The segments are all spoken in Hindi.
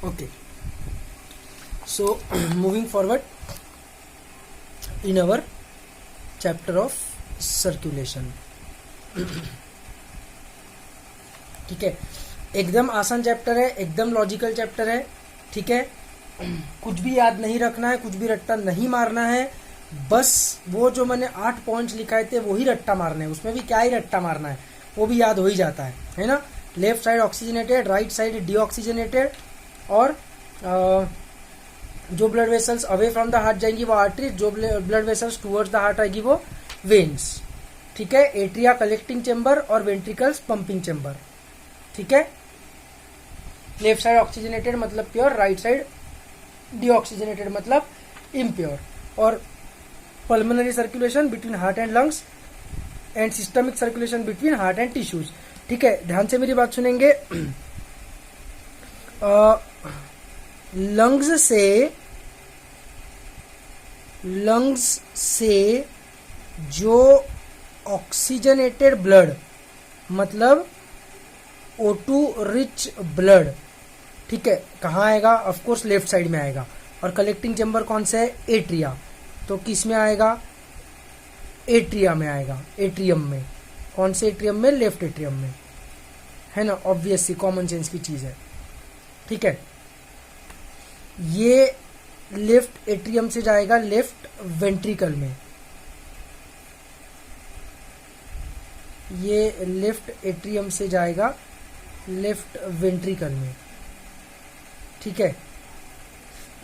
Okay, so moving forward in our chapter of circulation. ठीक है, एकदम आसान चैप्टर है, एकदम लॉजिकल चैप्टर है. ठीक है, कुछ भी याद नहीं रखना है, कुछ भी रट्टा नहीं मारना है. बस वो जो मैंने 8 पॉइंट्स लिखाए थे वही रट्टा मारना है. उसमें भी क्या ही रट्टा मारना है, वो भी याद हो ही जाता है ना. Left side oxygenated, right side deoxygenated, और जो blood vessels away from the heart जाएंगी वो आर्टरीज, जो blood vessels towards the heart आएगी वो वेन्स. ठीक है, एट्रिया कलेक्टिंग चेंबर और वेंट्रिकल्स पंपिंग चेंबर. ठीक है, लेफ्ट साइड ऑक्सीजनेटेड मतलब प्योर, राइट साइड डीऑक्सीजनेटेड मतलब इम्प्योर. और pulmonary circulation between heart and lungs and systemic circulation between heart and tissues. ठीक है, ध्यान से मेरी बात सुनेंगे. लंग्स से जो ऑक्सीजनेटेड ब्लड मतलब O2 रिच ब्लड, ठीक है, कहाँ आएगा? ऑफ कोर्स लेफ्ट साइड में आएगा. और कलेक्टिंग चेंबर कौन सा है? एट्रिया. तो किस में आएगा? एट्रिया में आएगा, एट्रियम में. कौन से एट्रियम में? लेफ्ट एट्रियम में, है ना. ऑब्वियसली कॉमन सेंस की चीज है. ठीक है, ये लेफ्ट एट्रियम से जाएगा लेफ्ट वेंट्रिकल में. ये लेफ्ट एट्रियम से जाएगा लेफ्ट वेंट्रिकल में. ठीक है,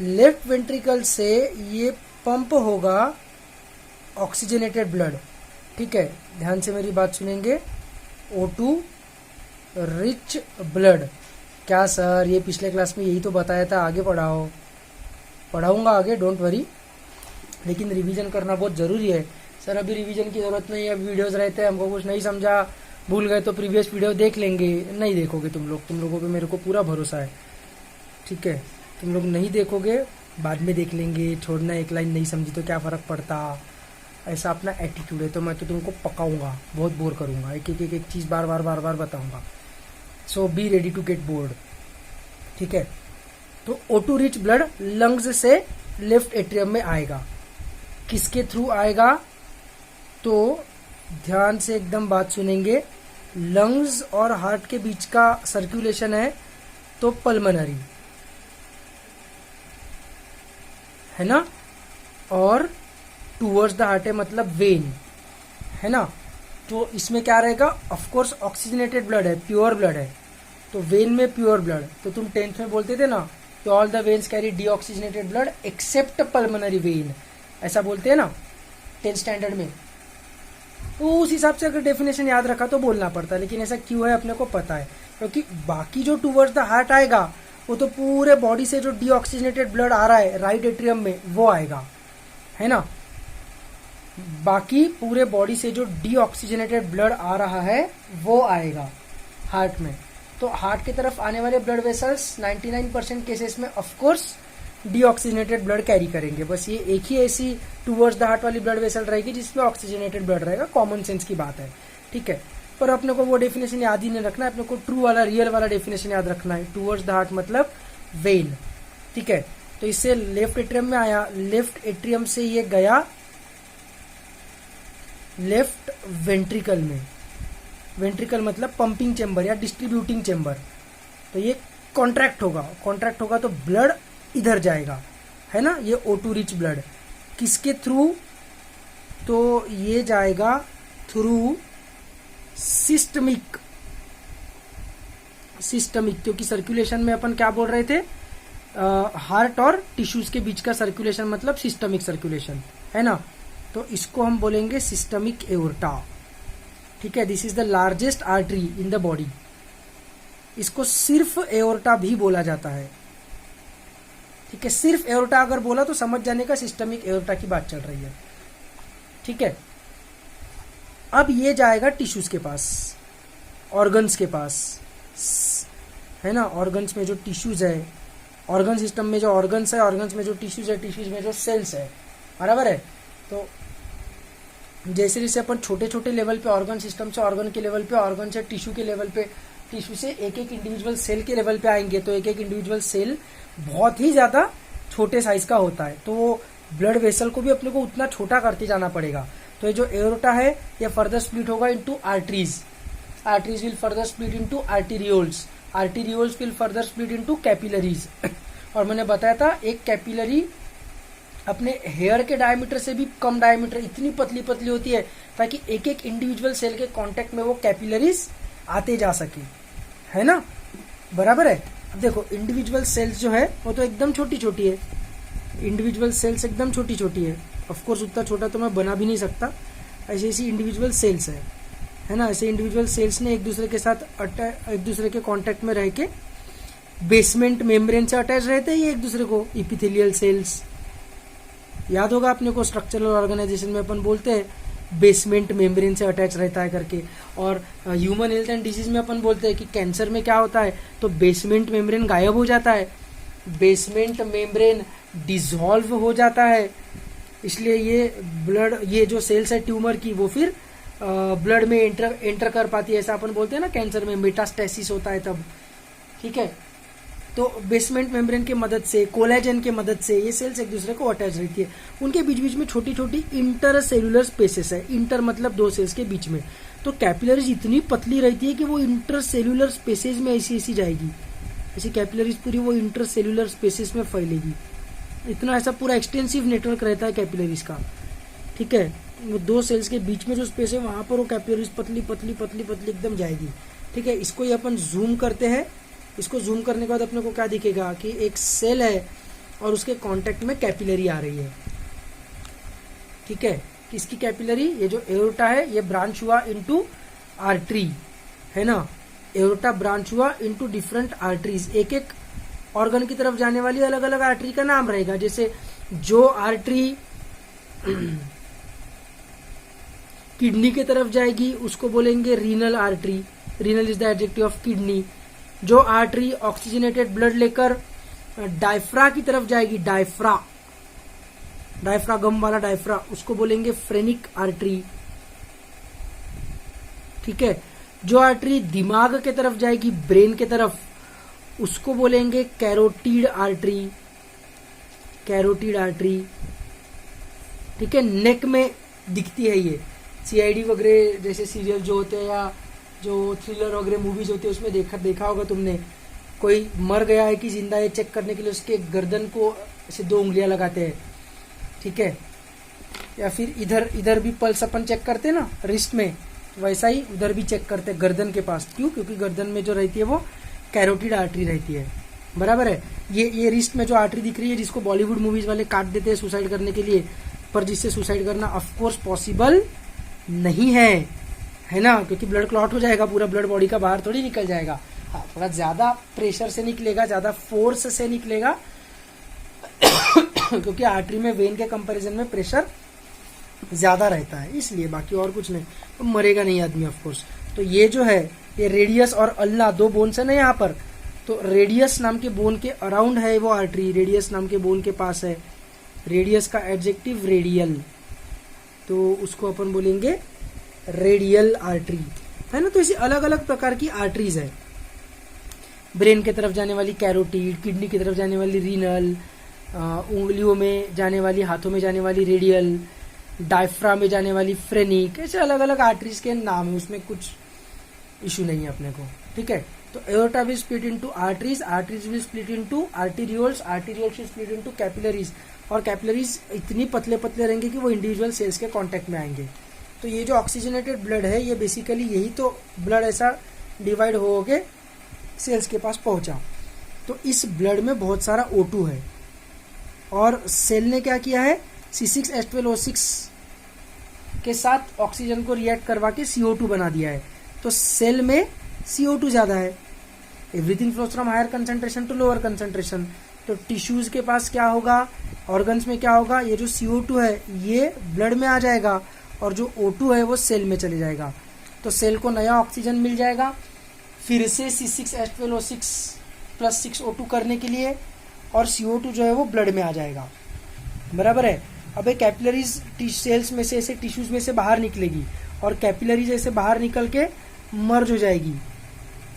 लेफ्ट वेंट्रिकल से ये पंप होगा ऑक्सीजनेटेड ब्लड. ठीक है, ध्यान से मेरी बात सुनेंगे. O2 rich blood. क्या सर, ये पिछले क्लास में यही तो बताया था, आगे पढ़ाऊंगा आगे, डोंट वरी. लेकिन रिवीजन करना बहुत जरूरी है. सर अभी रिवीजन की जरूरत नहीं है, अब वीडियोस रहते हैं, हमको कुछ नहीं समझा, भूल गए तो प्रीवियस वीडियो देख लेंगे. नहीं देखोगे तुम लोगों पे मेरे को पूरा भरोसा है. ठीक है, तुम लोग नहीं देखोगे, बाद में देख लेंगे, छोड़ना, एक लाइन नहीं समझी तो क्या फर्क पड़ता, ऐसा अपना एटीट्यूड है. तो मैं तो तुमको पकाऊंगा, बहुत बोर करूंगा, एक चीज बार बार बताऊंगा. So be ready to get bored. ठीक है, तो O2 रिच ब्लड लंग्स से लेफ्ट एट्रियम में आएगा. किसके थ्रू आएगा? तो ध्यान से एकदम बात सुनेंगे. लंग्स और हार्ट के बीच का सर्कुलेशन है तो पल्मोनरी, है ना. और टूवर्ड्स द हार्ट है मतलब वेन, है ना. तो इसमें क्या रहेगा? ऑफ कोर्स ऑक्सीजनेटेड ब्लड है, प्योर ब्लड है, तो वेन में प्योर ब्लड. तो तुम 10th में बोलते थे ना कि all the veins carry deoxygenated blood accept pulmonary vein, ऐसा बोलते हैं ना 10th स्टैंडर्ड में. तो उस हिसाब से अगर डेफिनेशन याद रखा तो बोलना पड़ता है. लेकिन ऐसा क्यों है अपने को पता है, क्योंकि बाकी जो टूवर्ड्स द हार्ट आएगा वो तो पूरे बॉडी से जो डीऑक्सीजनेटेड ब्लड आ रहा है राइट एट्रियम में वो आएगा, है ना. बाकी पूरे बॉडी से जो डीऑक्सीजनेटेड ब्लड आ रहा है वो आएगा हार्ट में. तो हार्ट की तरफ आने वाले ब्लड वेसल्स 99% केसेस में of course deoxygenated blood carry करेंगे. बस ये एक ही ऐसी टूवर्ड्स द हार्ट वाली ब्लड वेसल रहेगी जिसमें ऑक्सीजनेटेड ब्लड रहेगा. कॉमन सेंस की बात है. ठीक है, पर अपने को वो डेफिनेशन याद ही नहीं रखना है, अपने को ट्रू वाला रियल वाला डेफिनेशन याद रखना है. टूवर्ड्स द हार्ट मतलब वेन. ठीक है, तो इससे लेफ्ट एट्रियम में आया, लेफ्ट एट्रियम से ये गया लेफ्ट वेंट्रिकल में. वेंट्रिकल मतलब पंपिंग चेंबर या डिस्ट्रीब्यूटिंग चेंबर. तो ये कॉन्ट्रैक्ट होगा तो ब्लड इधर जाएगा, है ना. ये O2 रिच ब्लड किसके थ्रू? तो ये जाएगा थ्रू सिस्टमिक, क्योंकि सर्कुलेशन में अपन क्या बोल रहे थे, हार्ट और टिश्यूज के बीच का सर्कुलेशन मतलब सिस्टमिक सर्कुलेशन, है ना. तो इसको हम बोलेंगे सिस्टमिक एओर्टा. ठीक है, this is the largest artery in the body. इसको सिर्फ एओर्टा भी बोला जाता है. ठीक है, सिर्फ एओर्टा अगर बोला तो समझ जाने का सिस्टमिक एओर्टा की बात चल रही है. ठीक है, अब ये जाएगा टिश्यूज के पास, ऑर्गन्स के पास, है ना. ऑर्गन्स में जो टिश्यूज है, ऑर्गन सिस्टम में जो ऑर्गन्स है, ऑर्गन्स में जो टिश्यूज है, टिश्यूज में जो सेल्स है, बराबर है. तो जैसे जैसे अपन छोटे छोटे लेवल पे ऑर्गन सिस्टम से ऑर्गन के लेवल पे, ऑर्गन से टिश्यू के लेवल पे टिश्यू से एक एक इंडिविजुअल सेल के लेवल पे आएंगे तो एक एक इंडिविजुअल सेल बहुत ही ज्यादा छोटे साइज का होता है, तो ब्लड वेसल को भी अपने को उतना छोटा करते जाना पड़ेगा। तो ये जो एओर्टा है ये फर्दर स्प्लिट होगा into arteries, arteries will further split into arterioles, arterioles will further split into capillaries. और मैंने बताया था एक कैपिलरी अपने हेयर के डायमीटर से भी कम डायमीटर, इतनी पतली पतली होती है ताकि एक एक इंडिविजुअल सेल के कांटेक्ट में वो कैपिलरीज आते जा सके, है ना, बराबर है। अब देखो इंडिविजुअल सेल्स जो है वो तो एकदम छोटी छोटी है, इंडिविजुअल सेल्स एकदम छोटी छोटी है, ऑफ कोर्स उतना छोटा तो मैं बना भी नहीं सकता, ऐसी ऐसी इंडिविजुअल सेल्स है ना। ऐसे इंडिविजुअल सेल्स ने एक दूसरे के साथ एक दूसरे के कांटेक्ट में रह के बेसमेंट मेम्ब्रेन से अटैच रहते हैं ये एक दूसरे को, इपिथेलियल सेल्स, याद होगा अपने को स्ट्रक्चरल ऑर्गेनाइजेशन में अपन बोलते हैं बेसमेंट मेम्ब्रेन से अटैच रहता है करके। और ह्यूमन हेल्थ एंड डिजीज में अपन बोलते हैं कि कैंसर में क्या होता है, तो बेसमेंट मेम्ब्रेन गायब हो जाता है, बेसमेंट मेम्ब्रेन डिसॉल्व हो जाता है, इसलिए ये जो सेल्स है ट्यूमर की वो फिर ब्लड में एंटर कर पाती है, ऐसा अपन बोलते हैं ना, कैंसर में मेटास्टेसिस होता है तब, ठीक है। तो बेसमेंट मेम्ब्रेन के मदद से, कोलेजन के मदद से ये सेल्स एक दूसरे को अटैच रहती है, उनके बीच बीच में छोटी छोटी इंटर सेलुलर स्पेसेस है, इंटर मतलब दो सेल्स के बीच में, तो कैपिलरीज इतनी पतली रहती है कि वो इंटर सेलुलर स्पेसेस में ऐसी ऐसी जाएगी, ऐसी कैपिलरीज पूरी वो इंटर सेलुलर स्पेसेस में फैलेगी, इतना ऐसा पूरा एक्सटेंसिव नेटवर्क रहता है कैपिलरीज का, ठीक है। वो दो सेल्स के बीच में जो स्पेस है वहां पर वो कैपिलरीज पतली पतली पतली पतली एकदम जाएगी, ठीक है। इसको ये अपन जूम करते हैं, इसको जूम करने के बाद अपने को क्या दिखेगा कि एक सेल है और उसके कांटेक्ट में कैपिलरी आ रही है, ठीक है। किसकी कैपिलरी, ये जो एओर्टा है ये ब्रांच हुआ इनटू आर्टरी, है ना, एओर्टा ब्रांच हुआ इनटू डिफरेंट आर्टरीज, एक एक ऑर्गन की तरफ जाने वाली अलग अलग आर्टरी का नाम रहेगा। जैसे जो आर्टरी किडनी की तरफ जाएगी उसको बोलेंगे renal artery, renal is the adjective of kidney. जो आर्टरी ऑक्सीजनेटेड ब्लड लेकर डायफ्रा की तरफ जाएगी, डायफ्रागम वाला डायफ्रा, उसको बोलेंगे फ्रेनिक आर्टरी, ठीक है। जो आर्टरी दिमाग के तरफ जाएगी, ब्रेन के तरफ, उसको बोलेंगे कैरोटीड आर्टरी, कैरोटीड आर्टरी, ठीक है। नेक में दिखती है ये, सीआईडी वगैरह जैसे सीरियल जो होते हैं या जो थ्रिलर वगैरह मूवीज होती है उसमें देखा होगा तुमने, कोई मर गया है कि जिंदा है चेक करने के लिए उसके गर्दन को ऐसे 2 उंगलियां लगाते हैं, ठीक है। या फिर इधर भी पल्स अपन चेक करते हैं ना रिस्ट में, वैसा ही उधर भी चेक करते हैं गर्दन के पास, क्यों, क्योंकि गर्दन में जो रहती है वो कैरोटिड आर्टरी रहती है, बराबर है। ये रिस्ट में जो आर्टरी दिख रही है जिसको बॉलीवुड मूवीज वाले काट देते हैं सुसाइड करने के लिए, पर जिससे सुसाइड करना ऑफकोर्स पॉसिबल नहीं है ना, क्योंकि ब्लड क्लॉट हो जाएगा, पूरा ब्लड बॉडी का बाहर थोड़ी निकल जाएगा, हाँ थोड़ा ज्यादा प्रेशर से निकलेगा, ज्यादा फोर्स से निकलेगा क्योंकि आर्टरी में वेन के कंपैरिजन में प्रेशर ज्यादा रहता है, इसलिए, बाकी और कुछ नहीं, तो मरेगा नहीं आदमी ऑफकोर्स। तो ये जो है ये रेडियस और अल्ना 2 बोन्स है ना यहाँ पर, तो रेडियस नाम के बोन के अराउंड है वो आर्टरी, रेडियस नाम के बोन के पास है, रेडियस का एडजेक्टिव रेडियल, तो उसको अपन बोलेंगे रेडियल आर्टरी, है ना। तो इसी अलग अलग प्रकार की आर्टरीज है, ब्रेन की तरफ जाने वाली कैरोटीड, किडनी की तरफ जाने वाली रीनल, उंगलियों में जाने वाली, हाथों में जाने वाली रेडियल, डायफ्राम में जाने वाली फ्रेनिक, ऐसे अलग अलग आर्टरीज के नाम है, उसमें कुछ इशू नहीं है अपने को, ठीक है। तो aorta will split into arteries, arteries will split into arterioles, arterioles will split into capillaries, और कैपिलरीज इतनी पतले पतले रहेंगे कि वो इंडिविजुअल सेल्स के कांटेक्ट में आएंगे। तो ये जो ऑक्सीजनेटेड ब्लड है ये बेसिकली यही तो ब्लड ऐसा डिवाइड हो के सेल्स के पास पहुंचा, तो इस ब्लड में बहुत सारा O2 है, और सेल ने क्या किया है C6H12O6 के साथ ऑक्सीजन को रिएक्ट करवा के CO2 बना दिया है, तो सेल में CO2 ज्यादा है, everything flows from higher concentration to lower concentration, तो टिश्यूज के पास क्या होगा, ऑर्गन्स में क्या होगा, ये जो CO2 है ये ब्लड में आ जाएगा और जो O2 है वो सेल में चले जाएगा, तो सेल को नया ऑक्सीजन मिल जाएगा, फिर से C6H12O6 प्लस 6O2 करने के लिए, और CO2 जो है वो ब्लड में आ जाएगा, बराबर है। अब एक कैपिलरीज सेल्स में से, ऐसे टिश्यूज में से बाहर निकलेगी, और कैपिलरीज ऐसे बाहर निकल के मर्ज हो जाएगी,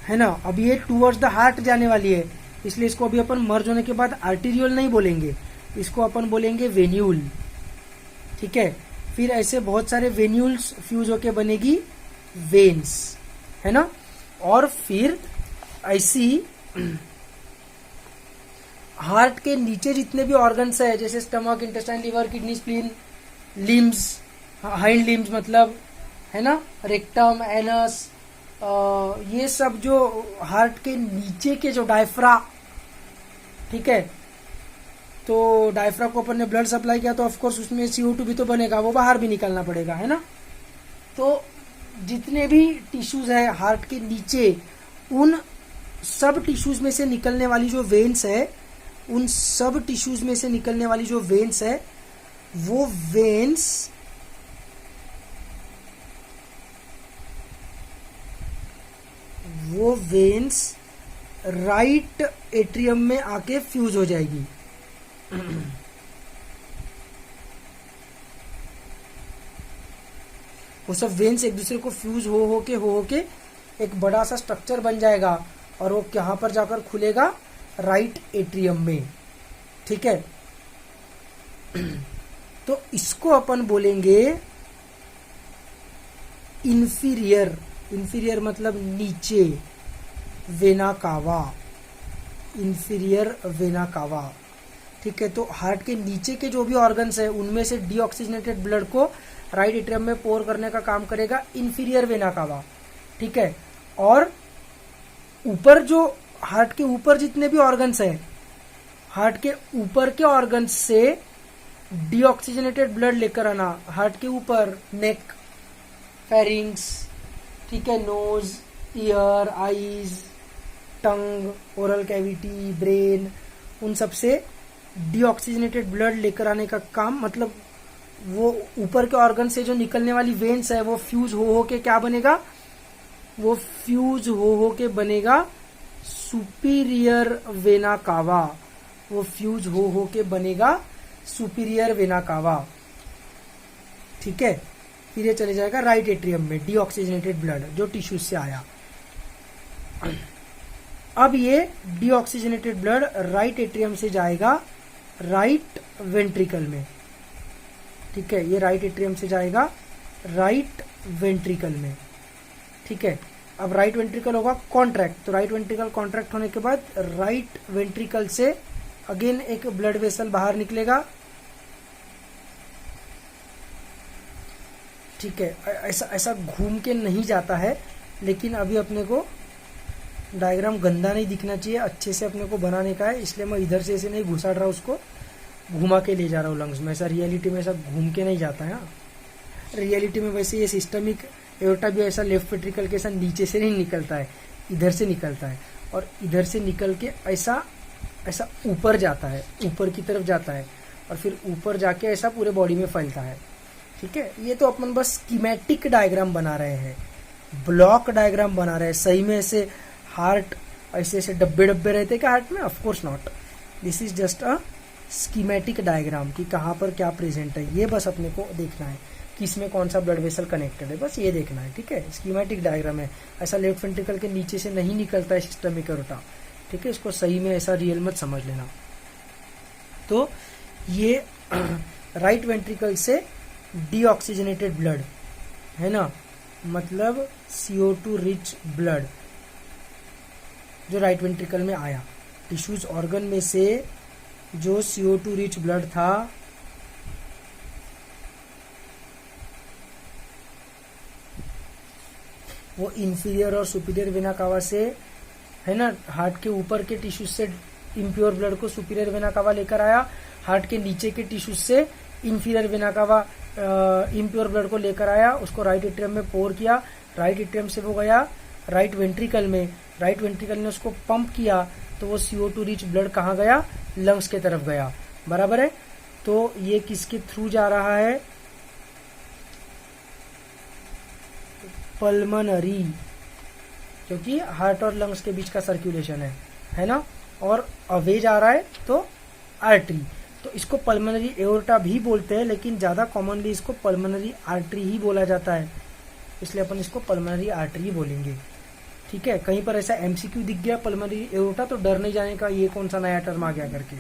है ना। अब ये टूवर्ड्स द हार्ट जाने वाली है, इसलिए इसको अभी अपन मर्ज होने के बाद आर्टीरियल नहीं बोलेंगे, इसको अपन बोलेंगे वेन्यूल। ठीक है, फिर ऐसे बहुत सारे वेन्यूल्स फ्यूज होके बनेगी वेन्स, है ना। और फिर ऐसी हार्ट के नीचे जितने भी ऑर्गन्स है, जैसे stomach, intestine, liver, kidney, spleen, limbs, hind limbs मतलब, है ना, रेक्टम, एनस, ये सब जो हार्ट के नीचे के जो डायफ्रा, ठीक है, तो डायफ्रा को अपन ने ब्लड सप्लाई किया तो ऑफकोर्स उसमें CO2 भी तो बनेगा, वो बाहर भी निकलना पड़ेगा, है ना। तो जितने भी टिश्यूज है हार्ट के नीचे, उन सब टिश्यूज में से निकलने वाली जो वेन्स है, उन सब टिश्यूज में से निकलने वाली जो वेन्स है, वो वेन्स राइट एट्रियम में आके फ्यूज हो जाएगी। वो सब वेन्स एक दूसरे को फ्यूज हो के एक बड़ा सा स्ट्रक्चर बन जाएगा, और वो कहां पर जाकर खुलेगा, राइट एट्रियम में। ठीक है, तो इसको अपन बोलेंगे इंफीरियर मतलब नीचे, vena cava, inferior vena cava. ठीक है, तो हार्ट के नीचे के जो भी ऑर्गन्स है, उनमें से डीऑक्सीजनेटेड ब्लड को राइट एट्रियम में पोर करने का काम करेगा इंफीरियर वेना कावा। ठीक है, और ऊपर जो हार्ट के ऊपर जितने भी ऑर्गन्स है, हार्ट के ऊपर के ऑर्गन्स से डीऑक्सीजनेटेड ब्लड लेकर आना, हार्ट के ऊपर नेक, फेरिंग्स, ठीक है, नोज, ईयर, आईज, टंग, ओरल कैविटी, ब्रेन, उन सब से डीऑक्सीजनेटेड ब्लड लेकर आने का काम, मतलब वो ऊपर के ऑर्गन से जो निकलने वाली वेन्स है, वो फ्यूज हो के क्या बनेगा, वो फ्यूज हो के बनेगा सुपीरियर वेना कावा। वो फ्यूज हो के बनेगा सुपीरियर वेना कावा। ठीक है, फिर ये चले जाएगा राइट एट्रियम में, डीऑक्सीजनेटेड ब्लड जो टिश्यूज से आया। अब ये डीऑक्सीजनेटेड ब्लड राइट एट्रियम से जाएगा राइट वेंट्रिकल में। ठीक है, ये राइट एट्रियम से जाएगा राइट वेंट्रिकल में। ठीक है, अब राइट वेंट्रिकल होगा कॉन्ट्रैक्ट, तो राइट वेंट्रिकल कॉन्ट्रैक्ट होने के बाद राइट वेंट्रिकल से अगेन एक ब्लड वेसल बाहर निकलेगा। ठीक है, ऐसा घूम के नहीं जाता है, लेकिन अभी अपने को डायग्राम गंदा नहीं दिखना चाहिए, अच्छे से अपने को बनाने का है, इसलिए मैं इधर से ऐसे नहीं घुसाड़ रहा, उसको घुमा के ले जा रहा हूँ लंग्स में। ऐसा रियलिटी में ऐसा घूम के नहीं जाता है। रियलिटी में वैसे ये सिस्टमिक एओर्टा भी ऐसा लेफ्ट वेंट्रिकल के साथ नीचे से नहीं निकलता है, इधर से निकलता है, और इधर से निकल के ऐसा ऊपर जाता है, ऊपर की तरफ जाता है, और फिर ऊपर जाके ऐसा पूरे बॉडी में फैलता है। ठीक है, ये तो अपन बस स्कीमेटिक डायग्राम बना रहे हैं, ब्लॉक डायग्राम बना रहे हैं। सही में ऐसे हार्ट ऐसे डब्बे रहते क्या हार्ट में? Of course not, this is just a schematic diagram कि कहाँ पर क्या प्रेजेंट है, ये बस अपने को देखना है कि इसमें कौन सा ब्लड वेसल कनेक्टेड है, बस ये देखना है। ठीक है, स्कीमेटिक डायग्राम है, ऐसा लेफ्ट वेंट्रिकल के नीचे से नहीं निकलता है सिस्टमिक एओर्टा। ठीक है, इसको सही में ऐसा रियल मत समझ लेना। तो ये राइट वेंट्रिकल से डीऑक्सीजनेटेड ब्लड है ना, मतलब CO2 रिच ब्लड जो राइट वेंट्रिकल में आया, टिश्यूज ऑर्गन में से जो CO2 रिच ब्लड था वो इंफीरियर और सुपीरियर वेना कावा से, है ना, हार्ट के ऊपर के टिश्यूज से इम्प्योर ब्लड को सुपीरियर वेना कावा लेकर आया, हार्ट के नीचे के टिश्यूज से inferior vena cava impure blood को लेकर आया, उसको राइट एट्रियम में पोर किया, राइट एट्रियम से वो गया राइट वेंट्रिकल में, राइट वेंट्रिकल ने उसको पंप किया, तो वो CO2 रिच ब्लड कहाँ गया? लंग्स के तरफ गया। बराबर है, तो ये किसके थ्रू जा रहा है? पल्मनरी, क्योंकि हार्ट और लंग्स के बीच का सर्कुलेशन है ना, और अवे जा रहा है तो आर्टरी, तो इसको पल्मनरी एओर्टा भी बोलते हैं, लेकिन ज्यादा कॉमनली इसको पल्मनरी आर्टरी ही बोला जाता है, इसलिए अपन इसको पल्मनरी आर्टरी बोलेंगे। ठीक है, कहीं पर ऐसा एमसीक्यू दिख गया पल्मोनरी एओर्टा तो डर नहीं जाने का ये कौन सा नया टर्म आ गया करके,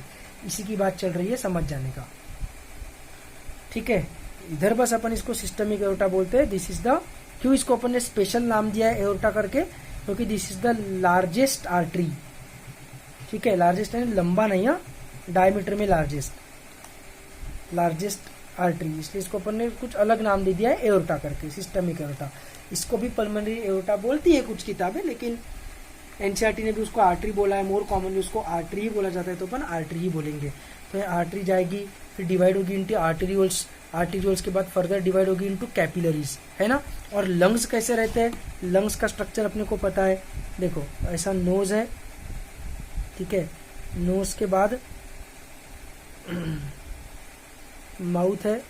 इसी की बात चल रही है, समझ जाने का। ठीक है, इधर बस अपन इसको सिस्टमिक एओर्टा बोलते हैं। दिस इज द, क्यों इसको अपन ने स्पेशल नाम दिया है एओर्टा करके, क्योंकि this is the largest artery. ठीक है, लार्जेस्ट है, लंबा नहीं है, डायमीटर में लार्जेस्ट आर्टरी, इसलिए इसको अपन ने कुछ अलग नाम दे दिया है एओर्टा करके, सिस्टमिक एओर्टा। इसको भी पल्मोनरी एओर्टा बोलती है कुछ किताबें, लेकिन एनसीईआरटी ने भी उसको आर्टरी बोला है, मोर कॉमनली उसको आर्टरी ही बोला जाता है, तो अपन आर्टरी ही बोलेंगे। तो ये आर्टरी जाएगी, फिर डिवाइड होगी इंटू आर्टेरियोल्स, आर्टेरियोल्स के बाद फर्दर डिवाइड होगी इंटू कैपिलरीज, है ना। और लंग्स कैसे रहते हैं, लंग्स का स्ट्रक्चर अपने को पता है, देखो ऐसा नोज है, ठीक है, नोज के बाद माउथ है,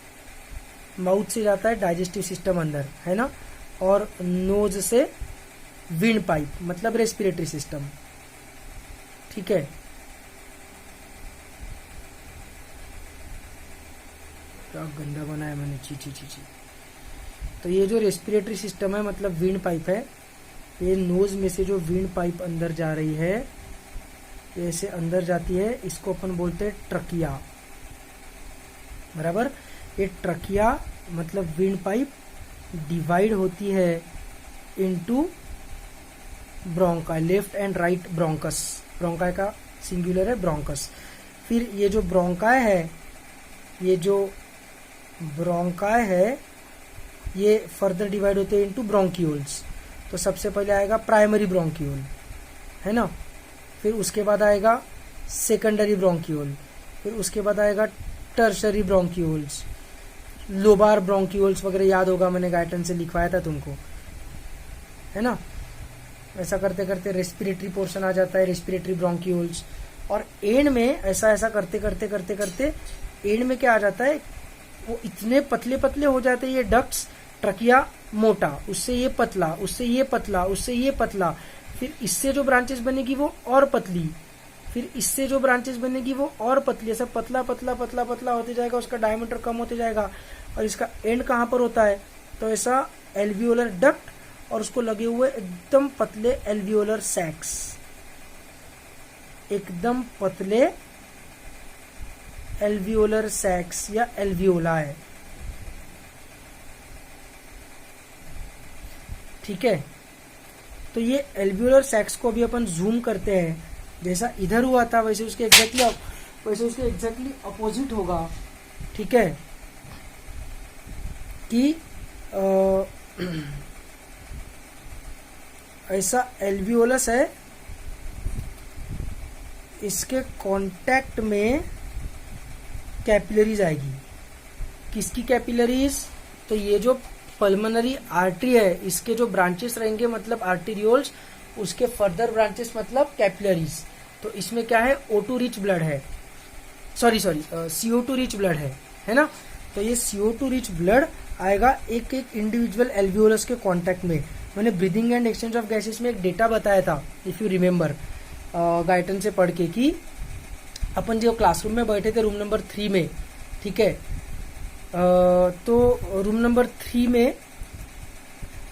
माउथ से जाता है डाइजेस्टिव सिस्टम अंदर, है ना, और नोज से विंड पाइप मतलब रेस्पिरेटरी सिस्टम। ठीक है, क्या गंदा बनाया मैंने, ची ची ची ची। तो ये जो रेस्पिरेटरी सिस्टम है मतलब विंड पाइप है, ये नोज में से जो विंड पाइप अंदर जा रही है, ये ऐसे अंदर जाती है, इसको अपन बोलते हैं ट्रकिया, बराबर। ये ट्रकिया मतलब विंड पाइप डिवाइड होती है into bronchi, left and right bronchus, bronchi का सिंगुलर है ब्रोंकस। फिर ये जो ब्रोंकाई है, ये जो ब्रोंकाई है, ये फर्दर डिवाइड होते हैं इनटू ब्रोंक्यूल्स। तो सबसे पहले आएगा प्राइमरी ब्रोंक्यूल, है ना, फिर उसके बाद आएगा सेकेंडरी ब्रोंक्यूल, फिर उसके बाद आएगा टर्शरी ब्रोंक्यूल्स, लोबार ब्रोंक्यूल्स वगैरह याद होगा, मैंने गाइडेंस से लिखवाया था तुमको, है ना। ऐसा करते करते रेस्पिरेटरी पोर्शन आ जाता है, रेस्पिरेटरी ब्रोंक्यूल्स, और एंड में ऐसा ऐसा करते करते करते करते एंड में क्या आ जाता है, वो इतने पतले पतले हो जाते हैं ये डक्ट्स, ट्रकिया मोटा, उससे ये पतला, उससे ये पतला, उससे ये पतला, फिर इससे जो ब्रांचेस बनेगी वो और पतली, फिर इससे जो ब्रांचेस बनेगी वो और पतली, ऐसा पतला पतला पतला पतला होते जाएगा, उसका डायमीटर कम होते जाएगा। और इसका एंड कहाँ पर होता है, तो ऐसा एल्वियोलर डक्ट और उसको लगे हुए एकदम पतले एल्वियोलर सैक्स, एकदम पतले एल्वियोलर सैक्स या एल्वियोला है। ठीक है, तो ये एल्वियोलर सैक्स को भी अपन जूम करते हैं, जैसा इधर हुआ था वैसे उसके एग्जैक्टली अपोजिट होगा। ठीक है, कि ऐसा एल्वियोलस है, इसके कांटेक्ट में कैपिलरीज आएगी। किसकी कैपिलरीज, तो ये जो पल्मोनरी आर्टरी है, इसके जो ब्रांचेस रहेंगे मतलब आर्टेरियोल्स, उसके फर्दर ब्रांचेस मतलब कैपिलरीज। तो इसमें क्या है, O2 रिच ब्लड है, सॉरी CO2 रिच ब्लड है ना। तो ये CO2 रिच ब्लड आएगा एक एक इंडिविजुअल एल्वियोलस के कांटेक्ट में। मैंने breathing and exchange of gases में एक डेटा बताया था, इफ यू रिमेम्बर, गाइडेंस से पढ़ के, कि अपन जो क्लासरूम में बैठे थे रूम नंबर 3 में, ठीक है, तो रूम नंबर 3 में,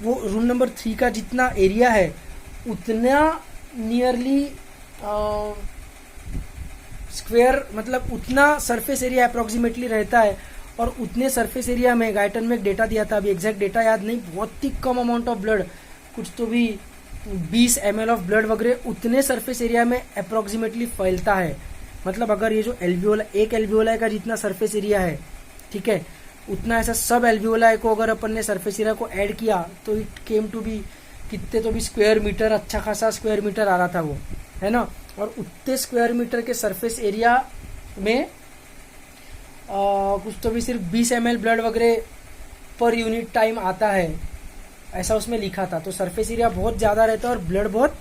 वो रूम नंबर 3 का जितना एरिया है उतना नियरली स्क्वायर, मतलब उतना सरफेस एरिया अप्रोक्सीमेटली रहता है, और उतने सरफेस एरिया में गाइटन में एक डेटा दिया था, अभी एग्जैक्ट डेटा याद नहीं, बहुत ही कम अमाउंट ऑफ ब्लड, कुछ तो भी 20 ml ऑफ ब्लड वगैरह उतने सरफेस एरिया में अप्रोक्सीमेटली फैलता है। मतलब अगर ये जो एल्वियोला, एक एल्वियोला का जितना सरफेस एरिया है, ठीक है, उतना ऐसा सब एल्वियोला को अगर अपन ने सरफेस एरिया को ऐड किया तो इट केम टू बी कितने तो भी स्क्वायर मीटर, अच्छा खासा स्क्वायर मीटर आ रहा था वो, है ना। और उतने स्क्वायर मीटर के सरफेस एरिया में कुछ तो भी सिर्फ 20 ml ब्लड वगैरह पर यूनिट टाइम आता है, ऐसा उसमें लिखा था। तो सरफेस एरिया बहुत ज़्यादा रहता है और ब्लड बहुत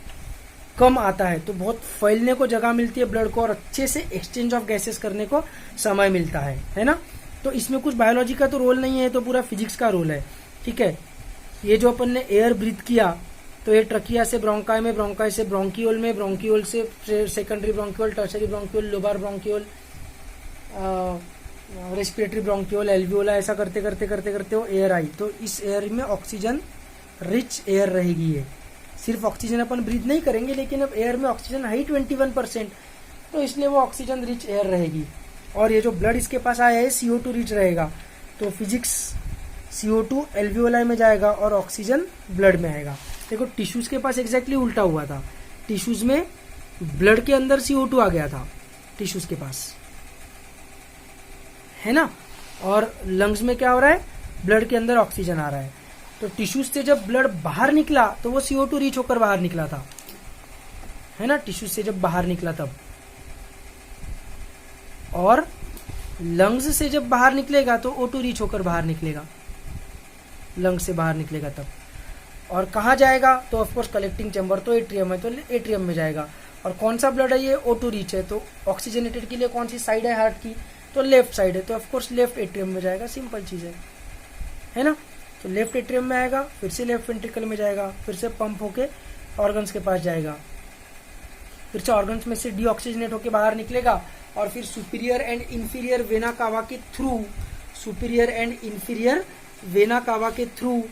कम आता है, तो बहुत फैलने को जगह मिलती है ब्लड को, और अच्छे से एक्सचेंज ऑफ गैसेस करने को समय मिलता है ना। तो इसमें कुछ बायोलॉजी का तो रोल नहीं है, तो पूरा फिजिक्स का रोल है। ठीक है, ये जो अपन ने एयर ब्रीथ किया, तो ये ट्रकिया से ब्रोंकाई में, ब्रोंकाई से ब्रोंकियोल में, ब्रोंकियोल से secondary bronchiole, tertiary bronchiole, lobar bronchiole, respiratory bronchiole, alveola, ऐसा करते करते करते करते वो एयर आई। तो इस एयर में ऑक्सीजन रिच एयर रहेगी, ये सिर्फ ऑक्सीजन अपन ब्रीथ नहीं करेंगे, लेकिन अब एयर में ऑक्सीजन है 21%, तो इसलिए वो ऑक्सीजन रिच एयर रहेगी। और ये जो ब्लड इसके पास आया है CO2 रिच रहेगा, तो फिजिक्स CO2 एल्वियोलाई में जाएगा और ऑक्सीजन ब्लड में आएगा। देखो टिश्यूज के पास एग्जैक्टली उल्टा हुआ था, टिश्यूज में ब्लड के अंदर CO2 आ गया था टिश्यूज के पास, है ना, और लंग्स में क्या हो रहा है, ब्लड के अंदर ऑक्सीजन आ रहा है। तो टिश्यूज से जब ब्लड बाहर निकला तो वो CO2 रिच होकर बाहर निकला था, है ना, टिश्यूज से जब बाहर निकला तब। और लंग्स से जब बाहर निकलेगा तो O2 रिच होकर बाहर निकलेगा, लंग्स से बाहर निकलेगा तब। और कहाँ जाएगा, तो ऑफकोर्स कलेक्टिंग चैम्बर तो एट्रियम है, तो एट्रियम में जाएगा। और कौन सा ब्लड है ये, O2 रिच है, तो ऑक्सीजनेटेड के लिए कौन सी साइड है हार्ट की, तो लेफ्ट साइड है, तो ऑफकोर्स लेफ्ट एट्रियम में जाएगा, सिंपल चीज है ना। तो लेफ्ट एट्रियम में आएगा, फिर से लेफ्ट वेंट्रिकल में जाएगा, फिर से पंप होके ऑर्गन्स के पास जाएगा, फिर से ऑर्गन्स में से डीऑक्सीजनेट होके बाहर निकलेगा, और फिर superior and inferior vena cava के through, superior and inferior vena cava के थ्रू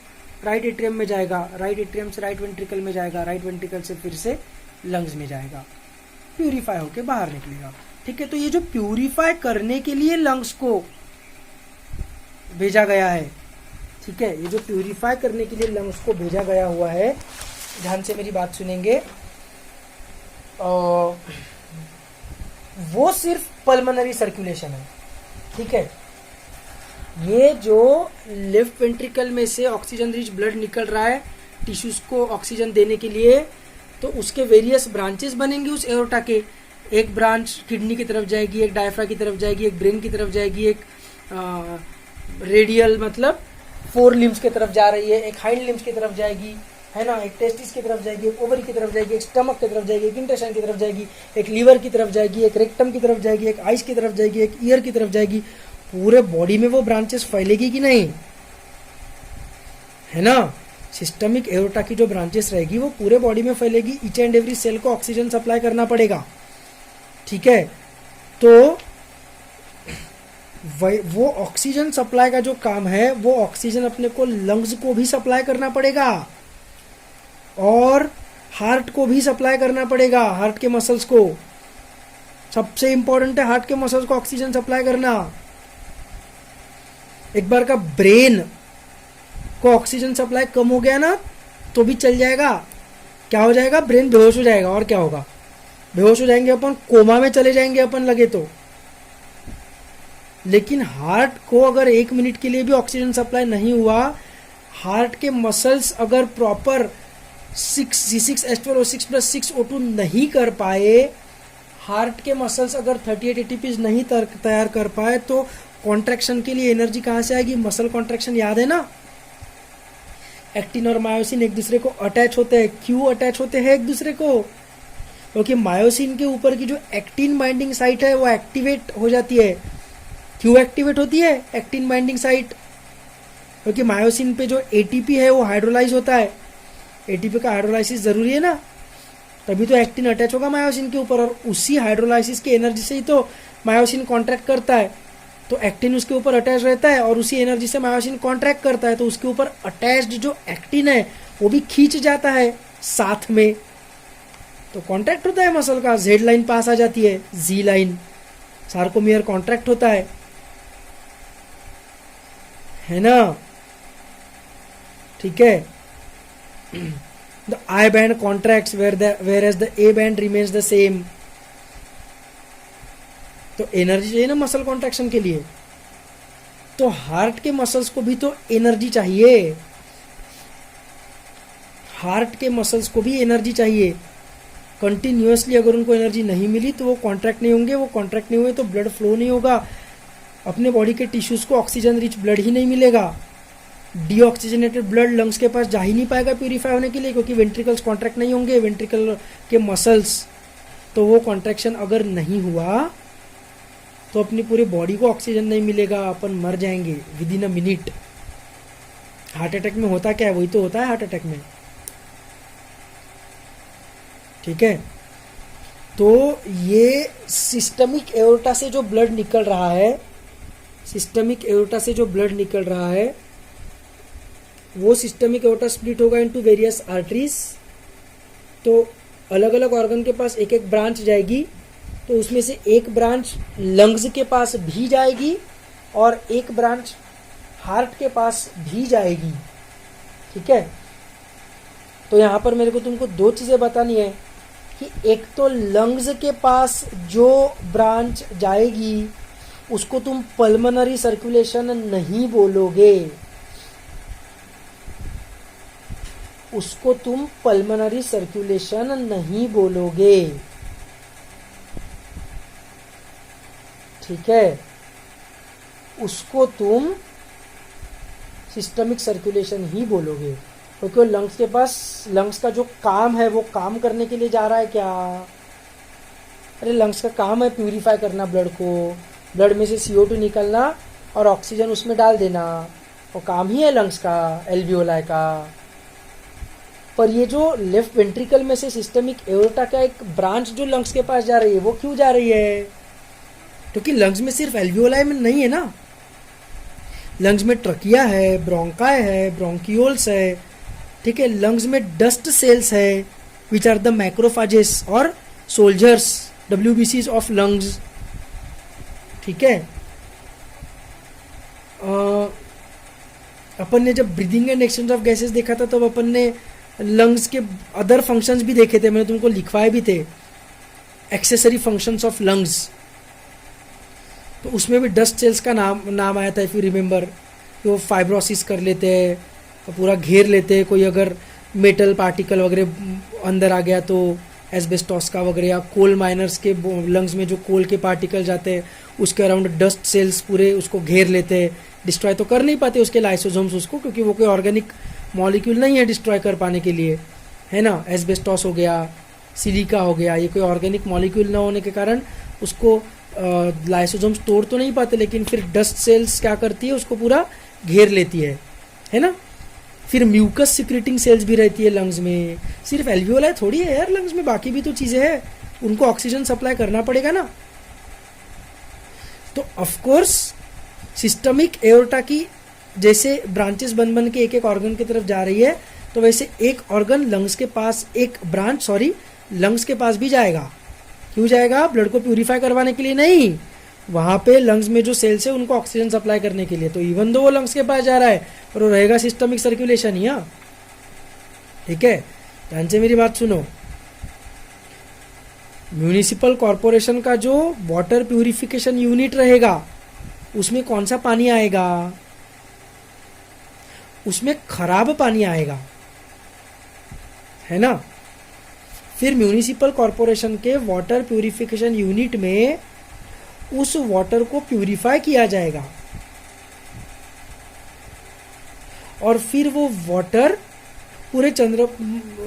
राइट एट्रियम में जाएगा, राइट एट्रियम से राइट वेंट्रिकल में जाएगा, राइट वेंट्रिकल से फिर से लंग्स में जाएगा, प्यूरिफाई होके बाहर निकलेगा। ठीक है, तो ये जो प्यूरिफाई करने के लिए लंग्स को भेजा गया है, ठीक है, ये जो प्यूरिफाई करने के लिए लंग्स को भेजा गया हुआ है, ध्यान से मेरी बात सुनेंगे, वो सिर्फ पल्मोनरी सर्कुलेशन है। ठीक है, ये जो लेफ्ट वेंट्रिकल में से ऑक्सीजन रिच ब्लड निकल रहा है टिश्यूज को ऑक्सीजन देने के लिए, तो उसके वेरियस ब्रांचेस बनेंगे उस एओर्टा के। एक ब्रांच किडनी की तरफ जाएगी, एक डायफ्रा की तरफ जाएगी, एक ब्रेन की तरफ जाएगी, एक रेडियल मतलब 4 लिम्स की तरफ जा रही है, एक हाइंड लिम्स की तरफ जाएगी, है ना, एक टेस्टिस की तरफ जाएगी, एक ओवरी की तरफ जाएगी, एक स्टमक की तरफ जाएगी, एक इंटेस्टाइन की तरफ जाएगी, एक लीवर की तरफ जाएगी, एक रेक्टम की तरफ जाएगी, एक आइस की तरफ जाएगी, एक ईयर की तरफ जाएगी। पूरे बॉडी में वो ब्रांचेस फैलेगी कि नहीं, है ना। सिस्टमिक एओर्टा की जो ब्रांचेस रहेगी वो पूरे बॉडी में फैलेगी, ईच एंड एवरी सेल को ऑक्सीजन सप्लाई करना पड़ेगा। ठीक है, तो वो ऑक्सीजन सप्लाई का जो काम है, वो ऑक्सीजन अपने को लंग्स को भी सप्लाई करना पड़ेगा और हार्ट को भी सप्लाई करना पड़ेगा, हार्ट के मसल्स को। सबसे इंपॉर्टेंट है हार्ट के मसल्स को ऑक्सीजन सप्लाई करना। एक बार का ब्रेन को ऑक्सीजन सप्लाई कम हो गया ना तो भी चल जाएगा, क्या हो जाएगा, ब्रेन बेहोश हो जाएगा। और क्या होगा, बेहोश हो जाएंगे अपन, कोमा में चले जाएंगे अपन लगे तो। लेकिन हार्ट को अगर 1 मिनट के लिए भी ऑक्सीजन सप्लाई नहीं हुआ, हार्ट के मसल्स अगर प्रॉपर C6H12O6+6O2 नहीं कर पाए, हार्ट के मसल्स अगर 38 ATPs नहीं तैयार कर पाए, तो कॉन्ट्रैक्शन के लिए एनर्जी कहां से आएगी, मसल कॉन्ट्रैक्शन याद है ना। एक्टिन और मायोसिन एक दूसरे को अटैच होते हैं, क्यों अटैच होते हैं एक दूसरे को, क्योंकि मायोसिन के ऊपर की जो एक्टिन बाइंडिंग साइट है वो एक्टिवेट हो जाती है। क्यों एक्टिवेट होती है एक्टिन बाइंडिंग साइट, क्योंकि मायोसिन पे जो एटीपी है वो हाइड्रोलाइज होता है, एटीपी का हाइड्रोलाइसिस जरूरी है ना, तभी तो एक्टिन अटैच होगा मायोसिन के ऊपर, और उसी हाइड्रोलाइसिस की एनर्जी से ही तो मायोसिन कॉन्ट्रैक्ट करता है। तो एक्टिन उसके ऊपर अटैच रहता है और उसी एनर्जी से मायोसिन कॉन्ट्रैक्ट करता है, तो उसके ऊपर अटैच्ड जो एक्टिन है वो भी खींच जाता है साथ में, तो कॉन्ट्रैक्ट होता है मसल का, जेड लाइन पास आ जाती है, जी लाइन, सार्कोमियर कॉन्ट्रैक्ट होता है ना। ठीक है, the I band contracts whereas the A band remains the same। तो एनर्जी चाहिए ना मसल कॉन्ट्रैक्शन के लिए, तो हार्ट के मसल्स को भी तो एनर्जी चाहिए, हार्ट के मसल्स को भी एनर्जी चाहिए। कंटिन्यूअसली अगर उनको एनर्जी नहीं मिली तो वो कॉन्ट्रैक्ट नहीं होंगे, वो कॉन्ट्रैक्ट नहीं हुए तो ब्लड फ्लो नहीं होगा, अपने बॉडी के टिश्यूज को ऑक्सीजन रिच ब्लड ही नहीं मिलेगा, डीऑक्सीजनेटेड ब्लड लंग्स के पास जा ही नहीं पाएगा प्यूरिफाई होने के लिए, क्योंकि वेंट्रिकल्स कॉन्ट्रैक्ट नहीं होंगे, वेंट्रिकल के मसल्स, तो वो कॉन्ट्रैक्शन अगर नहीं हुआ तो अपनी पूरी बॉडी को ऑक्सीजन नहीं मिलेगा, अपन मर जाएंगे with in a minute. Heart attack में होता क्या है, वही तो होता है हार्ट अटैक में। ठीक है, तो ये सिस्टमिक एओर्टा से जो ब्लड निकल रहा है, सिस्टमिक एओर्टा से जो ब्लड निकल रहा है, वो सिस्टमिक एओर्टा स्प्लिट होगा इनटू वेरियस आर्टरीज, तो अलग अलग ऑर्गन के पास एक एक ब्रांच जाएगी, तो उसमें से एक ब्रांच लंग्स के पास भी जाएगी और एक ब्रांच हार्ट के पास भी जाएगी। ठीक है, तो यहाँ पर मेरे को तुमको दो चीज़ें बतानी है कि एक तो लंग्स के पास जो ब्रांच जाएगी उसको तुम पल्मोनरी सर्कुलेशन नहीं बोलोगे, उसको तुम पल्मोनरी सर्कुलेशन नहीं बोलोगे। ठीक है, उसको तुम सिस्टमिक सर्कुलेशन ही बोलोगे, क्योंकि लंग्स के पास, लंग्स का जो काम है वो काम करने के लिए जा रहा है क्या? अरे लंग्स का काम है प्यूरिफाई करना ब्लड को, ब्लड में से CO2 निकलना और ऑक्सीजन उसमें डाल देना, वो काम ही है लंग्स का, एल्वियोलाई का। पर ये जो लेफ्ट वेंट्रिकल में से सिस्टमिक एओर्टा का एक ब्रांच जो लंग्स के पास जा रही है, वो क्यों जा रही है? क्योंकि लंग्स में सिर्फ एल्वियोलाई में नहीं है ना, लंग्स में ट्रकिया है, ब्रोंकाई है, ब्रोंकियोल्स है। ठीक है, लंग्स में डस्ट सेल्स है विच आर द मैक्रोफाजेस और सोल्जर्स, WBCs ऑफ लंग्स। ठीक है, अपन ने जब breathing and exchange of gases देखा था तब अपन ने लंग्स के अदर फंक्शंस भी देखे थे, मैंने तुमको लिखवाए भी थे, एक्सेसरी फंक्शंस ऑफ लंग्स। तो उसमें भी डस्ट सेल्स का नाम आया था, इफ यू रिमेंबर। वो फाइब्रोसिस कर लेते हैं, पूरा घेर लेते हैं, कोई अगर मेटल पार्टिकल वगैरह अंदर आ गया तो एस्बेस्टॉस का वगैरह, या कोल माइनर्स के लंग्स में जो कोल के पार्टिकल जाते हैं उसके अराउंड डस्ट सेल्स पूरे उसको घेर लेते हैं। डिस्ट्रॉय तो कर नहीं पाते उसके लाइसोसोम्स उसको, क्योंकि वो कोई ऑर्गेनिक मॉलिक्यूल नहीं है डिस्ट्रॉय कर पाने के लिए, है ना। एस्बेस्टॉस हो गया, सिलिका हो गया, ये कोई ऑर्गेनिक मॉलिक्यूल ना होने के कारण उसको लाइसोसोम्स तोड़ तो नहीं पाते, लेकिन फिर डस्ट सेल्स क्या करती है, उसको पूरा घेर लेती है ना। फिर म्यूकस सिक्रेटिंग सेल्स भी रहती है लंग्स में, सिर्फ एल्वियोलाई थोड़ी है यार लंग्स में, बाकी भी तो चीजें हैं, उनको ऑक्सीजन सप्लाई करना पड़ेगा ना। तो ऑफ कोर्स सिस्टमिक एओर्टा की जैसे ब्रांचेस बन बन के एक एक ऑर्गन की तरफ जा रही है, तो वैसे एक ऑर्गन लंग्स के पास, एक ब्रांच लंग्स के पास भी जाएगा। क्यों जाएगा? ब्लड को प्यूरिफाई करवाने के लिए नहीं, वहां पे लंग्स में जो सेल्स है उनको ऑक्सीजन सप्लाई करने के लिए। तो इवन दो वो लंग्स के पास जा रहा है और वो रहेगा सिस्टमिक सर्कुलेशन ही। ठीक है, ध्यान से मेरी बात सुनो। म्यूनिसिपल कॉरपोरेशन का जो वाटर प्यूरिफिकेशन यूनिट रहेगा उसमें कौन सा पानी आएगा? उसमें खराब पानी आएगा, है ना। फिर म्यूनिसिपल कॉरपोरेशन के वाटर प्यूरिफिकेशन यूनिट में उस वाटर को प्यूरिफाई किया जाएगा और फिर वो वाटर पूरे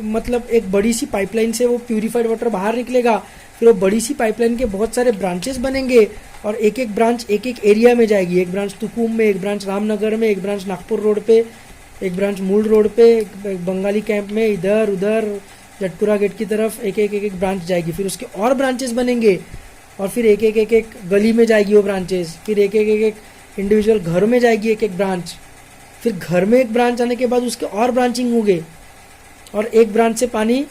मतलब एक बड़ी सी पाइपलाइन से वो प्यूरिफाइड वाटर बाहर निकलेगा। फिर वो बड़ी सी पाइपलाइन के बहुत सारे ब्रांचेस बनेंगे और एक एक ब्रांच एक एक एरिया में जाएगी। एक ब्रांच तुकुम में, एक ब्रांच रामनगर में, एक ब्रांच नागपुर रोड पे, एक ब्रांच मूल रोड पे, एक बंगाली कैंप में, इधर उधर जटपुरा गेट की तरफ एक एक ब्रांच जाएगी। फिर उसके और ब्रांचेस बनेंगे और फिर एक एक गली में जाएगी वो ब्रांचेस। फिर एक एक इंडिविजुअल घर में जाएगी एक एक ब्रांच। फिर घर में एक ब्रांच आने के बाद उसके और ब्रांचिंग होंगे और एक ब्रांच से पानी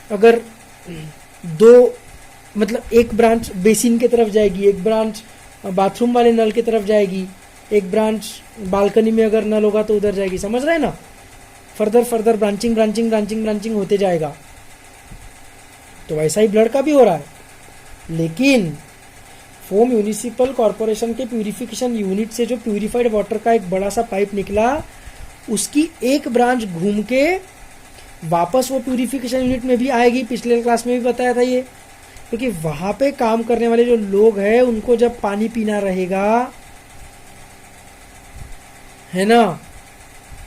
अगर दो, मतलब एक ब्रांच बेसिन की तरफ जाएगी, एक ब्रांच बाथरूम वाले नल की तरफ जाएगी, एक ब्रांच बालकनी में अगर नल होगा तो उधर जाएगी। समझ रहे हैं ना? फर्दर ब्रांचिंग होते जाएगा। तो वैसा ही ब्लड का भी हो रहा है। लेकिन वो म्यूनिसिपल कॉरपोरेशन के प्यूरिफिकेशन यूनिट से जो प्यूरिफाइड वाटर का एक बड़ा सा पाइप निकला, उसकी एक ब्रांच घूम के वापस वो प्यूरिफिकेशन यूनिट में भी आएगी। पिछले क्लास में भी बताया था ये, क्योंकि वहां पे काम करने वाले जो लोग हैं उनको जब पानी पीना रहेगा, है ना,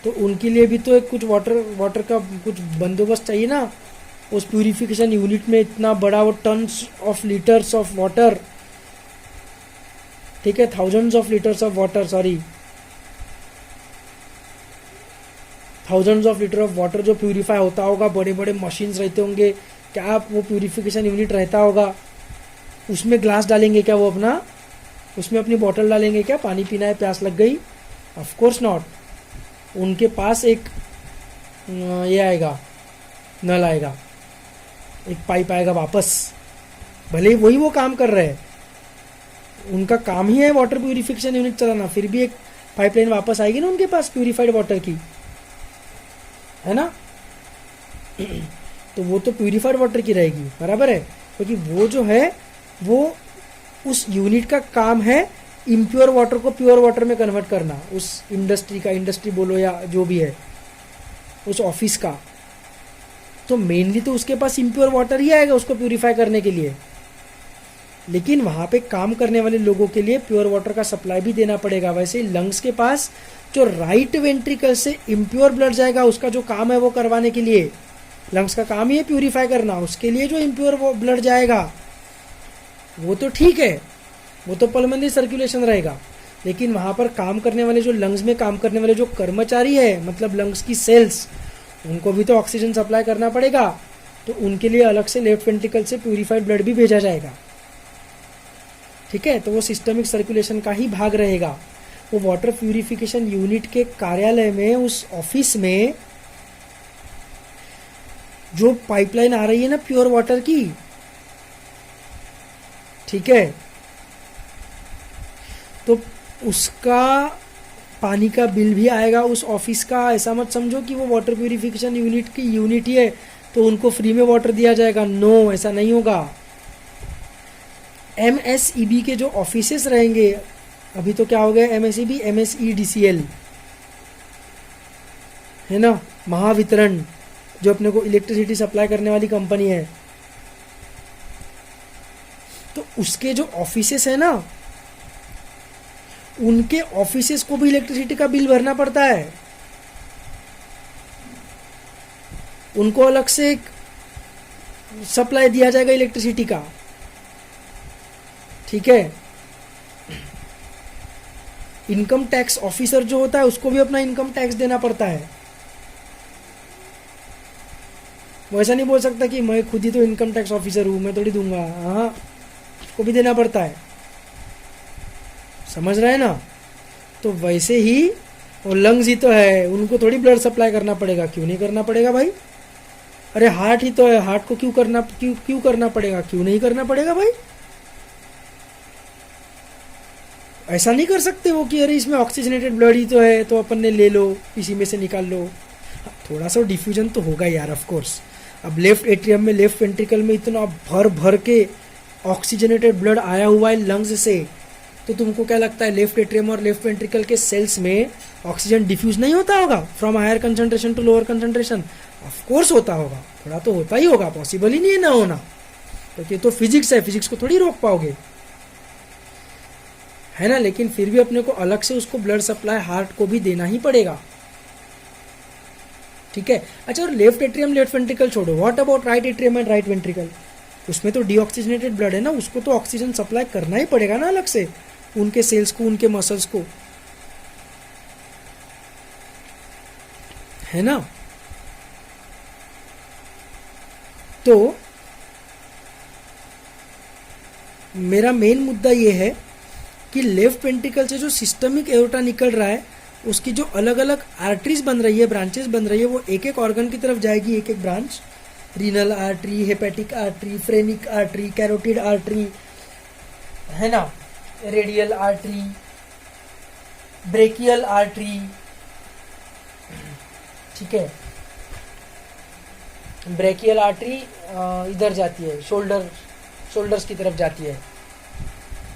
तो उनके लिए भी तो एक कुछ वाटर का कुछ बंदोबस्त चाहिए ना। उस प्यूरिफिकेशन यूनिट में इतना बड़ा वो tons of litres of water, ठीक है, thousands of litres of water, thousands of litre of water जो प्यूरिफाई होता होगा, बड़े बड़े मशीन्स रहते होंगे, क्या वो प्यूरिफिकेशन यूनिट रहता होगा, उसमें ग्लास डालेंगे क्या वो अपना, उसमें अपनी बोतल डालेंगे क्या, पानी पीना है, प्यास लग गई? Of course not. उनके पास एक ये आएगा, नल आएगा, एक पाइप आएगा वापस, भले ही वही वो काम कर रहे हैं, उनका काम ही है वाटर प्यूरिफिकेशन यूनिट चलाना, फिर भी एक पाइपलाइन वापस आएगी ना उनके पास प्यूरिफाइड वाटर की, है ना। तो वो तो प्यूरिफाइड वाटर की रहेगी, बराबर है, क्योंकि वो जो है वो उस यूनिट का काम है इम्प्योर वाटर को प्योर वाटर में कन्वर्ट करना, उस इंडस्ट्री का, इंडस्ट्री बोलो या जो भी है, उस ऑफिस का। तो मेनली तो उसके पास इम्प्योर वाटर ही आएगा उसको प्यूरिफाई करने के लिए, लेकिन वहां पे काम करने वाले लोगों के लिए प्योर वाटर का सप्लाई भी देना पड़ेगा। वैसे ही लंग्स के पास जो राइट वेंट्रिकल से इम्प्योर ब्लड जाएगा, उसका जो काम है वो करवाने के लिए, लंग्स का काम ही है प्यूरिफाई करना, उसके लिए जो इम्प्योर ब्लड जाएगा वो तो ठीक है, वो तो पल्मोनरी सर्कुलेशन रहेगा, लेकिन वहां पर काम करने वाले जो लंग्स में काम करने वाले जो कर्मचारी है, मतलब लंग्स की सेल्स, उनको भी तो ऑक्सीजन सप्लाई करना पड़ेगा, तो उनके लिए अलग से लेफ्ट वेंट्रिकल से प्यूरिफाइड ब्लड भी भेजा जाएगा, ठीक है। तो वो सिस्टमिक सर्कुलेशन का ही भाग रहेगा। वो वाटर प्यूरिफिकेशन यूनिट के कार्यालय में, उस ऑफिस में जो पाइपलाइन आ रही है ना प्योर वाटर की, ठीक है, तो उसका पानी का बिल भी आएगा उस ऑफिस का। ऐसा मत समझो कि वो वाटर प्यूरिफिकेशन यूनिट की यूनिट ही है तो उनको फ्री में वाटर दिया जाएगा, नो, ऐसा नहीं होगा। MSEB के जो ऑफिसेस रहेंगे, अभी तो क्या हो गया MSEB, MSEDCL है ना, महावितरण, जो अपने को इलेक्ट्रिसिटी सप्लाई करने वाली कंपनी है, तो उसके जो ऑफिसेस है ना, उनके ऑफिसेस को भी इलेक्ट्रिसिटी का बिल भरना पड़ता है, उनको अलग से एक सप्लाई दिया जाएगा इलेक्ट्रिसिटी का, ठीक है। इनकम टैक्स ऑफिसर जो होता है उसको भी अपना इनकम टैक्स देना पड़ता है। वो ऐसा नहीं बोल सकता कि मैं खुद ही तो इनकम टैक्स ऑफिसर हूं, मैं थोड़ी दूंगा, हाँ, उसको भी देना पड़ता है, समझ रहे हैं ना। तो वैसे ही वो लंग्स ही तो है, उनको थोड़ी ब्लड सप्लाई करना पड़ेगा, क्यों नहीं करना पड़ेगा भाई, अरे हार्ट ही तो है, हार्ट को क्यों करना पड़ेगा, क्यों नहीं करना पड़ेगा भाई। ऐसा नहीं कर सकते वो कि अरे इसमें ऑक्सीजनेटेड ब्लड ही तो है तो अपन ने ले लो, इसी में से निकाल लो। थोड़ा सा डिफ्यूजन तो होगा यार, ऑफ कोर्स। अब लेफ्ट एट्रियम में, लेफ्ट वेंट्रिकल में इतना भर भर के ऑक्सीजनेटेड ब्लड आया हुआ है लंग्स से, तो तुमको क्या लगता है लेफ्ट एट्रियम और लेफ्ट वेंट्रिकल के सेल्स में ऑक्सीजन डिफ्यूज नहीं होता होगा from higher concentration to lower concentration? Of course होता होगा, थोड़ा तो होता ही होगा, पॉसिबल ही नहीं है ना होना, क्योंकि तो फिजिक्स है, फिजिक्स को थोड़ी रोक पाओगे, है ना। लेकिन फिर भी अपने को अलग से उसको ब्लड सप्लाई हार्ट को भी देना ही पड़ेगा, ठीक है। अच्छा, और लेफ्ट एट्रियम लेफ्ट वेंट्रिकल छोड़ो, what about right atrium and right ventricle? उसमें तो डीऑक्सीजनेटेड ब्लड है ना, उसको तो ऑक्सीजन सप्लाई करना ही पड़ेगा ना अलग से, उनके सेल्स को, उनके मसल्स को, है ना। तो मेरा मेन मुद्दा ये है कि लेफ्ट वेंट्रिकल से जो सिस्टमिक एओर्टा निकल रहा है, उसकी जो अलग अलग आर्टरीज बन रही है, ब्रांचेस बन रही है, वो एक एक ऑर्गन की तरफ जाएगी, एक एक branch, renal artery, hepatic artery, phrenic artery, carotid artery, है ना, रेडियल आर्टरी, ब्रेकियल आर्टरी, ठीक है। ब्रेकियल आर्टरी इधर जाती है, शोल्डर्स की तरफ जाती है,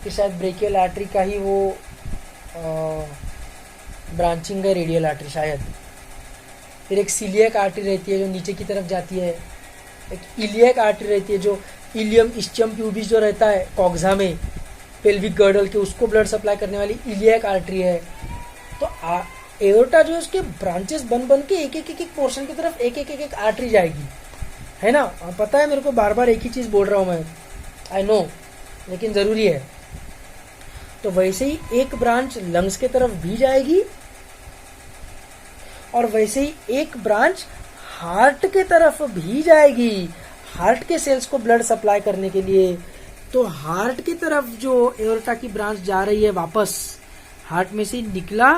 फिर शायद ब्रेकियल आर्टरी का ही वो ब्रांचिंग है रेडियल आर्टरी शायद। फिर एक सीलियक आर्टरी रहती है जो नीचे की तरफ जाती है, एक इलियक आर्टरी रहती है जो इलियम इस्चियम प्यूबिस जो रहता है कॉक्सा में, पेल्विक गर्डल के, उसको ब्लड सप्लाई करने वाली इलियक आर्टरी है। तो एओर्टा जो है उसके ब्रांचेस बन के एक एक पोर्शन की तरफ एक एक आर्टरी जाएगी, है ना। पता है मेरे को, बार बार एक ही चीज बोल रहा हूं मैं, आई नो, लेकिन जरूरी है। तो वैसे ही एक ब्रांच लंग्स के तरफ भी जाएगी और वैसे ही एक ब्रांच हार्ट के तरफ भी जाएगी, हार्ट के सेल्स को ब्लड सप्लाई करने के लिए। तो हार्ट की तरफ जो एओर्टा की ब्रांच जा रही है, वापस हार्ट में से निकला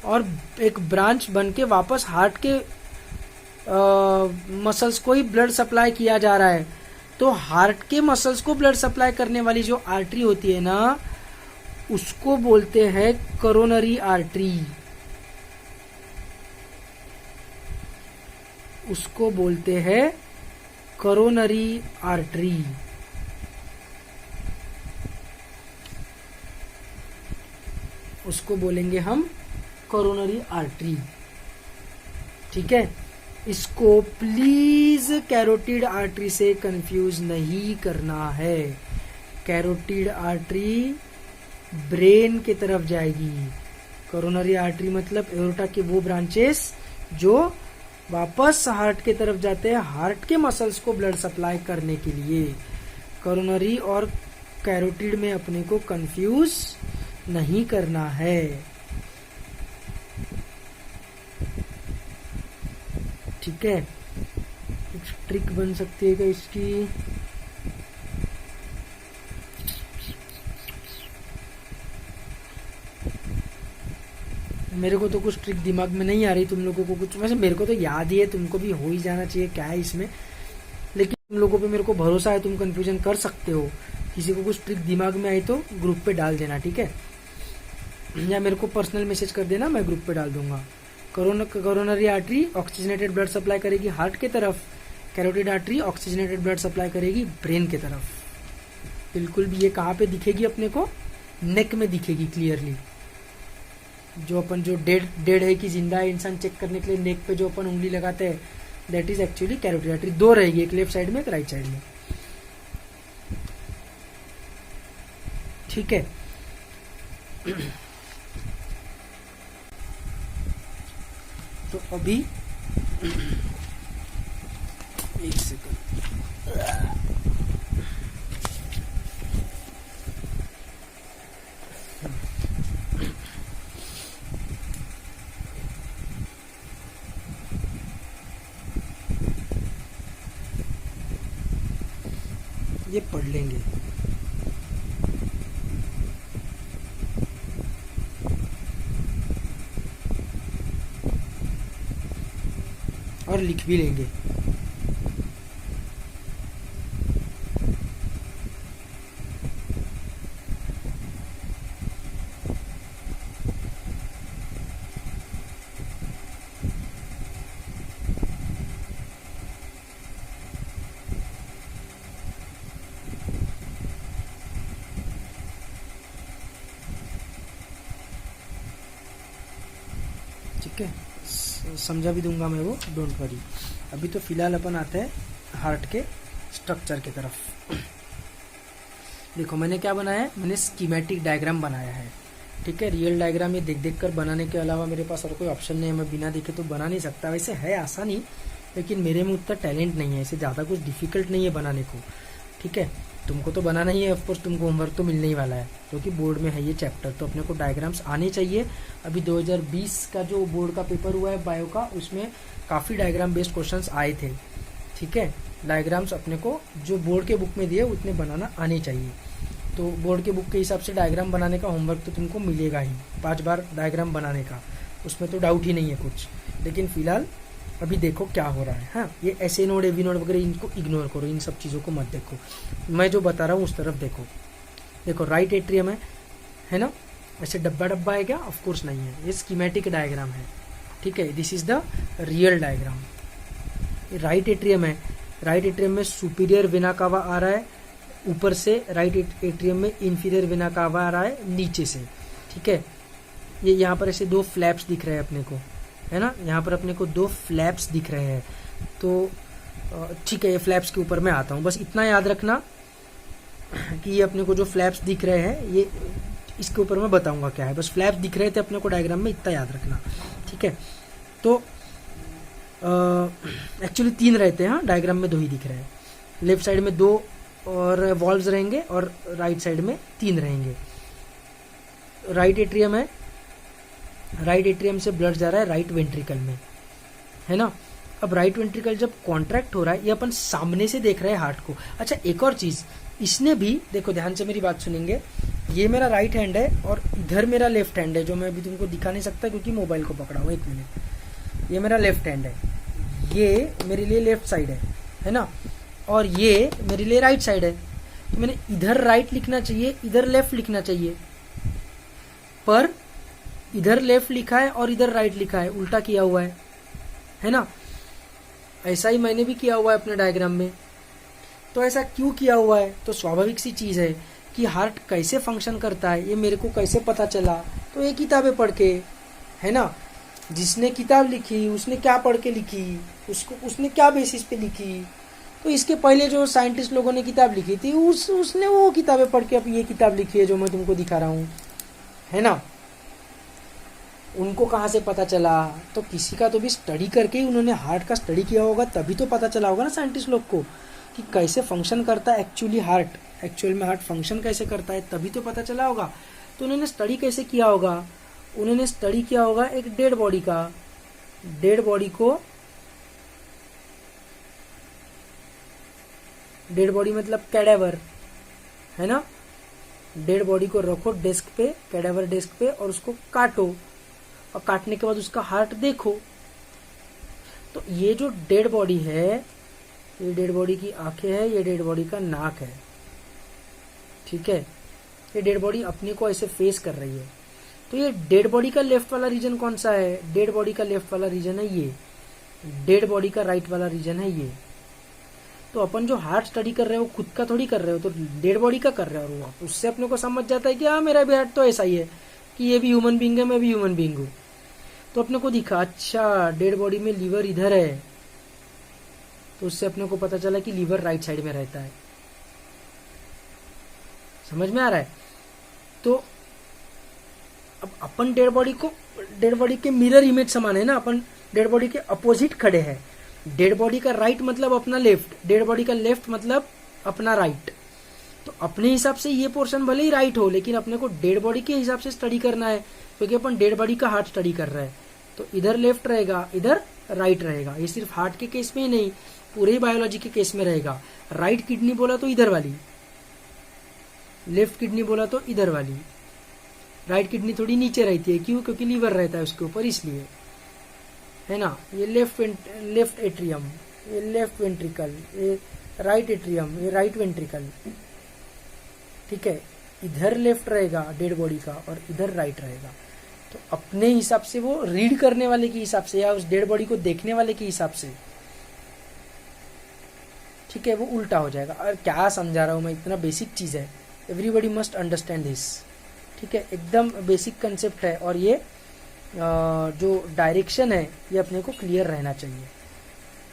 और एक ब्रांच बन के वापस हार्ट के मसल्स को ही ब्लड सप्लाई किया जा रहा है। तो हार्ट के मसल्स को ब्लड सप्लाई करने वाली जो आर्टरी होती है ना, उसको बोलते हैं कोरोनरी आर्टरी। उसको बोलते हैं कोरोनरी आर्टरी। उसको बोलेंगे हम कोरोनरी आर्टरी। ठीक है, इसको प्लीज कैरोटिड आर्टरी से कंफ्यूज नहीं करना है। कैरोटिड आर्टरी ब्रेन की तरफ जाएगी। कोरोनरी आर्टरी मतलब एओर्टा के वो ब्रांचेस जो वापस हार्ट की तरफ जाते हैं, हार्ट के मसल्स को ब्लड सप्लाई करने के लिए। कोरोनरी और कैरोटिड में अपने को कंफ्यूज नहीं करना है। ठीक है, कुछ ट्रिक बन सकती है क्या इसकी? मेरे को तो कुछ ट्रिक दिमाग में नहीं आ रही, तुम लोगों को कुछ, वैसे मेरे को तो याद ही है, तुमको भी हो ही जाना चाहिए क्या है इसमें, लेकिन तुम लोगों पे मेरे को भरोसा है, तुम कंफ्यूजन कर सकते हो। किसी को कुछ ट्रिक दिमाग में आई तो ग्रुप पे डाल देना, ठीक है, या मेरे को पर्सनल मैसेज कर देना, मैं ग्रुप पे डाल दूंगा। Coronary artery oxygenated blood supply करेगी हार्ट की तरफ, carotid artery oxygenated blood supply करेगी ब्रेन की तरफ। बिल्कुल भी ये कहाँ पे दिखेगी अपने को? नेक में दिखेगी क्लियरली। जो अपन जो डेड है कि जिंदा है इंसान चेक करने के लिए नेक पे जो अपन उंगली लगाते हैं, that is actually carotid artery. दो रहेगी, एक लेफ्ट साइड में एक राइट साइड में। ठीक है, तो अभी एक सेकंड, ये पढ़ लेंगे। और लिख भी लेंगे। ठीक है, समझा भी दूंगा मैं वो, डोंट वरी। अभी तो फिलहाल अपन आते हैं हार्ट के स्ट्रक्चर की तरफ। देखो मैंने क्या बनाया है, मैंने स्कीमेटिक डायग्राम बनाया है। ठीक है, रियल डायग्राम ये देख देख कर बनाने के अलावा मेरे पास और कोई ऑप्शन नहीं है, मैं बिना देखे तो बना नहीं सकता। वैसे है आसानी, लेकिन मेरे में उतना टैलेंट नहीं है, इसे ज़्यादा कुछ डिफिकल्ट नहीं है बनाने को। ठीक है, तुमको तो बनाना ही है, ऑफकोर्स तुमको होमवर्क तो मिलने ही वाला है, क्योंकि बोर्ड में है ये चैप्टर, तो अपने को डायग्राम्स आने चाहिए। अभी 2020 का जो बोर्ड का पेपर हुआ है बायो का, उसमें काफ़ी डायग्राम बेस्ड क्वेश्चंस आए थे। ठीक है, डायग्राम्स अपने को जो बोर्ड के बुक में दिए उतने बनाना आने चाहिए। तो बोर्ड के बुक के हिसाब से डायग्राम बनाने का होमवर्क तो तुमको मिलेगा ही, 5 बार डायग्राम बनाने का, उसमें तो डाउट ही नहीं है कुछ। लेकिन फिलहाल अभी देखो क्या हो रहा है। हाँ, ये ऐसे नोड एवी नोड वगैरह इनको इग्नोर करो, इन सब चीज़ों को मत देखो, मैं जो बता रहा हूँ उस तरफ देखो। देखो राइट एट्रियम है ना, ऐसे डब्बा डब्बा है क्या? ऑफ कोर्स नहीं है, ये स्कीमेटिक डायग्राम है। ठीक है, this is the real diagram. Right atrium है, राइट एट्रियम में सुपीरियर वेना कावा आ रहा है ऊपर से, राइट एट्रियम में इंफीरियर वेना कावा आ रहा है नीचे से। ठीक है, ये यहाँ पर ऐसे 2 फ्लैप्स दिख रहे हैं अपने को, है ना, यहाँ पर अपने को 2 फ्लैप्स दिख रहे हैं। तो ठीक है, ये फ्लैप्स के ऊपर मैं आता हूँ, बस इतना याद रखना कि ये अपने को जो फ्लैप्स दिख रहे हैं, ये इसके ऊपर मैं बताऊंगा क्या है। बस फ्लैप्स दिख रहे थे अपने को डायग्राम में, इतना याद रखना। ठीक है, तो एक्चुअली 3 रहते हैं, हाँ, डायग्राम में 2 ही दिख रहे हैं। लेफ्ट साइड में 2 और वॉल्व्स रहेंगे और राइट साइड में 3 रहेंगे। राइट एट्रियम है, राइट एट्रियम से ब्लड जा रहा है राइट वेंट्रिकल में, है ना। अब राइट वेंट्रिकल जब कॉन्ट्रैक्ट हो रहा है, ये अपन सामने से देख रहे हैं हार्ट को। अच्छा, एक और चीज, इसने भी देखो, ध्यान से मेरी बात सुनेंगे, ये मेरा राइट हैंड है और इधर मेरा लेफ्ट हैंड है, जो मैं अभी तुमको दिखा नहीं सकता क्योंकि मोबाइल को पकड़ा हूँ। 1 मिनट, ये मेरा लेफ्ट हैंड है, ये मेरे लिए लेफ्ट साइड है ना। और ये मेरे लिए राइट साइड है, तो मैंने इधर राइट लिखना चाहिए, इधर लेफ्ट लिखना चाहिए, पर इधर लेफ्ट लिखा है और इधर राइट लिखा है, उल्टा किया हुआ है ना। ऐसा ही मैंने भी किया हुआ है अपने डायग्राम में। तो ऐसा क्यों किया हुआ है? तो स्वाभाविक सी चीज़ है कि हार्ट कैसे फंक्शन करता है ये मेरे को कैसे पता चला, तो ये किताबें पढ़ के, है ना। जिसने किताब लिखी उसने क्या पढ़ के लिखी, उसने क्या बेसिस पे लिखी, तो इसके पहले जो साइंटिस्ट लोगों ने किताब लिखी थी उसने वो किताबें पढ़ के अब ये किताब लिखी है जो मैं तुमको दिखा रहा हूँ, है ना। उनको कहाँ से पता चला? तो किसी का तो भी स्टडी करके ही उन्होंने हार्ट का स्टडी किया होगा, तभी तो पता चला होगा ना साइंटिस्ट लोग को कि कैसे फंक्शन करता है एक्चुअली हार्ट, एक्चुअल में हार्ट फंक्शन कैसे करता है, तभी तो पता चला होगा। तो उन्होंने स्टडी कैसे किया होगा? उन्होंने स्टडी किया होगा एक डेड बॉडी का, डेड बॉडी मतलब कैडेवर, है ना। डेड बॉडी को रखो डेस्क पे, कैडेवर डेस्क पे, और उसको काटो, और काटने के बाद उसका हार्ट देखो। तो ये जो डेड बॉडी है, ये डेड बॉडी की आंखें है, ये डेड बॉडी का नाक है, ठीक है। ये डेड बॉडी अपने को ऐसे फेस कर रही है। तो ये डेड बॉडी का लेफ्ट वाला रीजन कौन सा है? डेड बॉडी का लेफ्ट वाला रीजन है ये, डेड बॉडी का राइट वाला रीजन है ये। तो अपन जो हार्ट स्टडी कर रहे हो खुद का थोड़ी कर रहे हो, तो डेड बॉडी का कर रहे हो, और उससे अपने को समझ जाता है कि हाँ मेरा भी हार्ट तो ऐसा ही है कि ये भी ह्यूमन बींग है, मैं भी ह्यूमन बींग हूँ। तो अपने को दिखा अच्छा डेड बॉडी में लीवर इधर है, तो उससे अपने को पता चला कि लीवर राइट साइड में रहता है। समझ में आ रहा है? तो अब अपन डेड बॉडी के मिरर इमेज समान है ना, अपन डेड बॉडी के अपोजिट खड़े हैं। डेड बॉडी का राइट मतलब अपना लेफ्ट, डेड बॉडी का लेफ्ट मतलब अपना राइट। तो अपने हिसाब से ये पोर्शन भले ही राइट हो, लेकिन अपने को डेड बॉडी के हिसाब से स्टडी करना है, क्योंकि अपन डेड बॉडी का हार्ट स्टडी कर रहे हैं। तो इधर लेफ्ट रहेगा, इधर राइट रहेगा। ये सिर्फ हार्ट के केस में ही नहीं, पूरे ही बायोलॉजी के केस में रहेगा। राइट किडनी बोला तो इधर वाली, लेफ्ट किडनी बोला तो इधर वाली। राइट किडनी थोड़ी नीचे रहती है, क्यों? क्योंकि लीवर रहता है उसके ऊपर, इसलिए, है ना। ये लेफ्ट एट्रियम, ये लेफ्ट वेंट्रिकल, ये राइट एट्रियम, ये राइट वेंट्रिकल, ठीक है। इधर लेफ्ट रहेगा डेड बॉडी का और इधर राइट रहेगा। तो अपने हिसाब से, वो रीड करने वाले के हिसाब से या उस डेड बॉडी को देखने वाले के हिसाब से, ठीक है, वो उल्टा हो जाएगा। और क्या समझा रहा हूं मैं, इतना बेसिक चीज है, एवरीबडी मस्ट अंडरस्टैंड दिस, ठीक है। एकदम बेसिक कंसेप्ट है, और ये जो डायरेक्शन है ये अपने को क्लियर रहना चाहिए,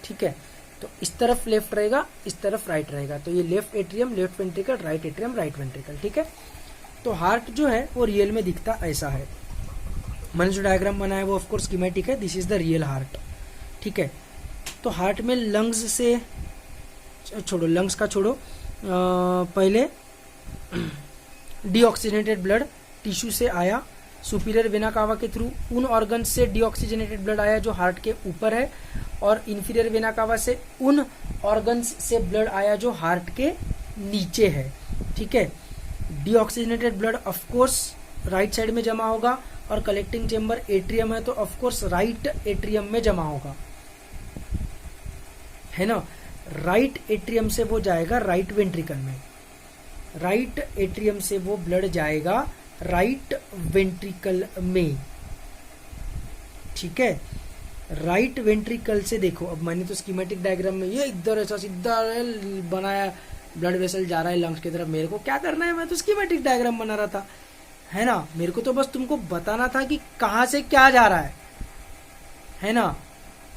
ठीक है। तो इस तरफ लेफ्ट रहेगा, इस तरफ राइट रहेगा। तो ये left atrium, left ventricle, right atrium, right ventricle, ठीक है। तो हार्ट जो है वो रियल में दिखता ऐसा है। मैंने जो डायग्राम बनाया है वो ऑफकोर्स स्कीमेटिक है, this is the real heart, ठीक है। तो हार्ट में लंग्स से छोड़ो, लंग्स का छोड़ो, पहले डीऑक्सीजनेटेड ब्लड टिश्यू से आया, सुपीरियर वेना कावा के थ्रू उन ऑर्गन से डीऑक्सीजनेटेड ब्लड आया जो हार्ट के ऊपर है, और इंफीरियर वेना कावा से उन ऑर्गन्स से ब्लड आया जो हार्ट के नीचे है, ठीक है। Deoxygenated blood of course right side में जमा होगा, और कलेक्टिंग चेम्बर एट्रियम है तो ऑफकोर्स राइट एट्रियम में जमा होगा, है ना। राइट एट्रियम से वो जाएगा राइट वेंट्रिकल में, राइट एट्रियम से वो ब्लड जाएगा राइट वेंट्रिकल में, ठीक है। राइट वेंट्रिकल से देखो, अब मैंने तो स्कीमेटिक डायग्राम में ये इधर ऐसा सीधा बनाया, ब्लड वेसल जा रहा है लंग्स की तरफ, मेरे को क्या करना है, मैं तो स्कीमेटिक डायग्राम बना रहा था, है ना। मेरे को तो बस तुमको बताना था कि कहां से क्या जा रहा है ना।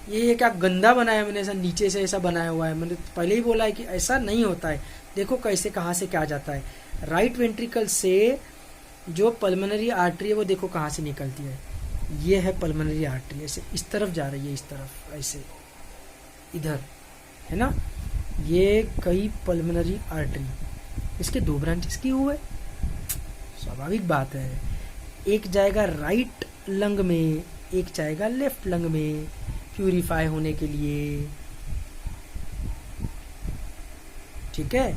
ये क्या गंदा बनाया मैंने, ऐसा नीचे से ऐसा बनाया हुआ है, मैंने पहले ही बोला है कि ऐसा नहीं होता है। देखो कैसे कहां से क्या जाता है। राइट वेंट्रिकल से जो पल्मोनरी आर्टरी है वो देखो कहां से निकलती है, ये है पल्मोनरी आर्टरी, ऐसे इस तरफ जा रही है, इस तरफ ऐसे इधर, है ना। ये कई पल्मोनरी आर्टरी, इसके दो ब्रांचेस क्यों हुए? स्वाभाविक बात है, एक जाएगा राइट लंग में, एक जाएगा लेफ्ट लंग में प्यूरिफाई होने के लिए, ठीक है।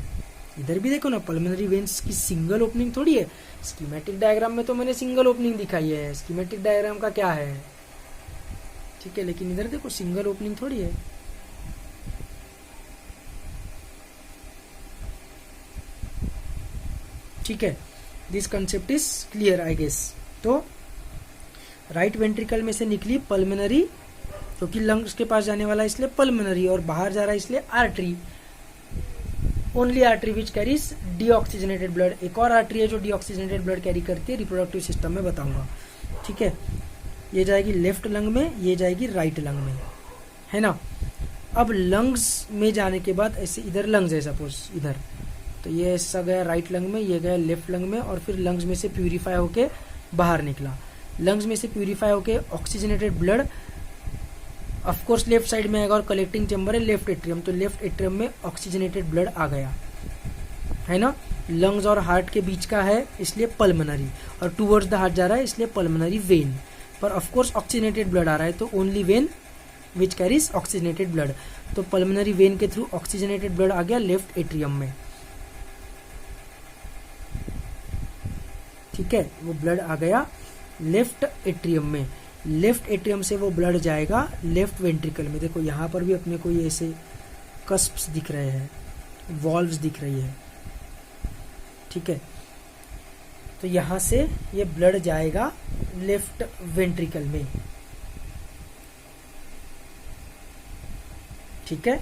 इधर भी देखो ना, पल्मोनरी वेन्स की सिंगल ओपनिंग थोड़ी है। स्कीमेटिक डायग्राम में तो मैंने सिंगल ओपनिंग दिखाई है, स्कीमेटिक डायग्राम का क्या है, ठीक है। लेकिन इधर देखो सिंगल ओपनिंग थोड़ी है, ठीक है, this concept is clear I guess. तो राइट वेंट्रिकल में से निकली पल्मोनरी, क्योंकि लंग्स के पास जाने वाला इसलिए पल्मोनरी, और बाहर जा रहा है इसलिए artery, only artery which carries deoxygenated blood. एक और आर्टरी है जो डीऑक्सीजनेटेड ब्लड कैरी करती है, रिप्रोडक्टिव सिस्टम में बताऊंगा। ठीक है, ये जाएगी लेफ्ट लंग में, ये जाएगी राइट लंग में, है ना। अब लंग्स में जाने के बाद ऐसे इधर लंग्स है सपोज इधर, तो ये ऐसा गया राइट लंग में, ये गया लेफ्ट लंग में, और फिर लंग्स में से प्यूरिफाई होके बाहर निकला। लंग्स में से प्यूरिफाई होके oxygenated blood of course left side में आएगा, और कलेक्टिंग चैम्बर है लेफ्ट एट्रियम, तो लेफ्ट एट्रियम में ऑक्सीजनेटेड ब्लड आ गया, है ना। लंग्स और हार्ट के बीच का है इसलिए पल्मोनरी, और टूवर्ड्स द हार्ट जा रहा है इसलिए पल्मोनरी वेन, पर ऑफ कोर्स ऑक्सीजनेटेड ब्लड आ रहा है, तो only when which carries oxygenated blood. तो पल्मोनरी वेन के थ्रू ऑक्सीजनेटेड ब्लड आ गया लेफ्ट एट्रियम में, ठीक है, वो ब्लड आ गया लेफ्ट एट्रियम में। लेफ्ट एट्रियम से वो ब्लड जाएगा लेफ्ट वेंट्रिकल में। देखो यहाँ पर भी अपने को ये ऐसे कस्प्स दिख रहे हैं, वॉल्व्स दिख रही है, ठीक है। तो यहां से ये ब्लड जाएगा लेफ्ट वेंट्रिकल में, ठीक है।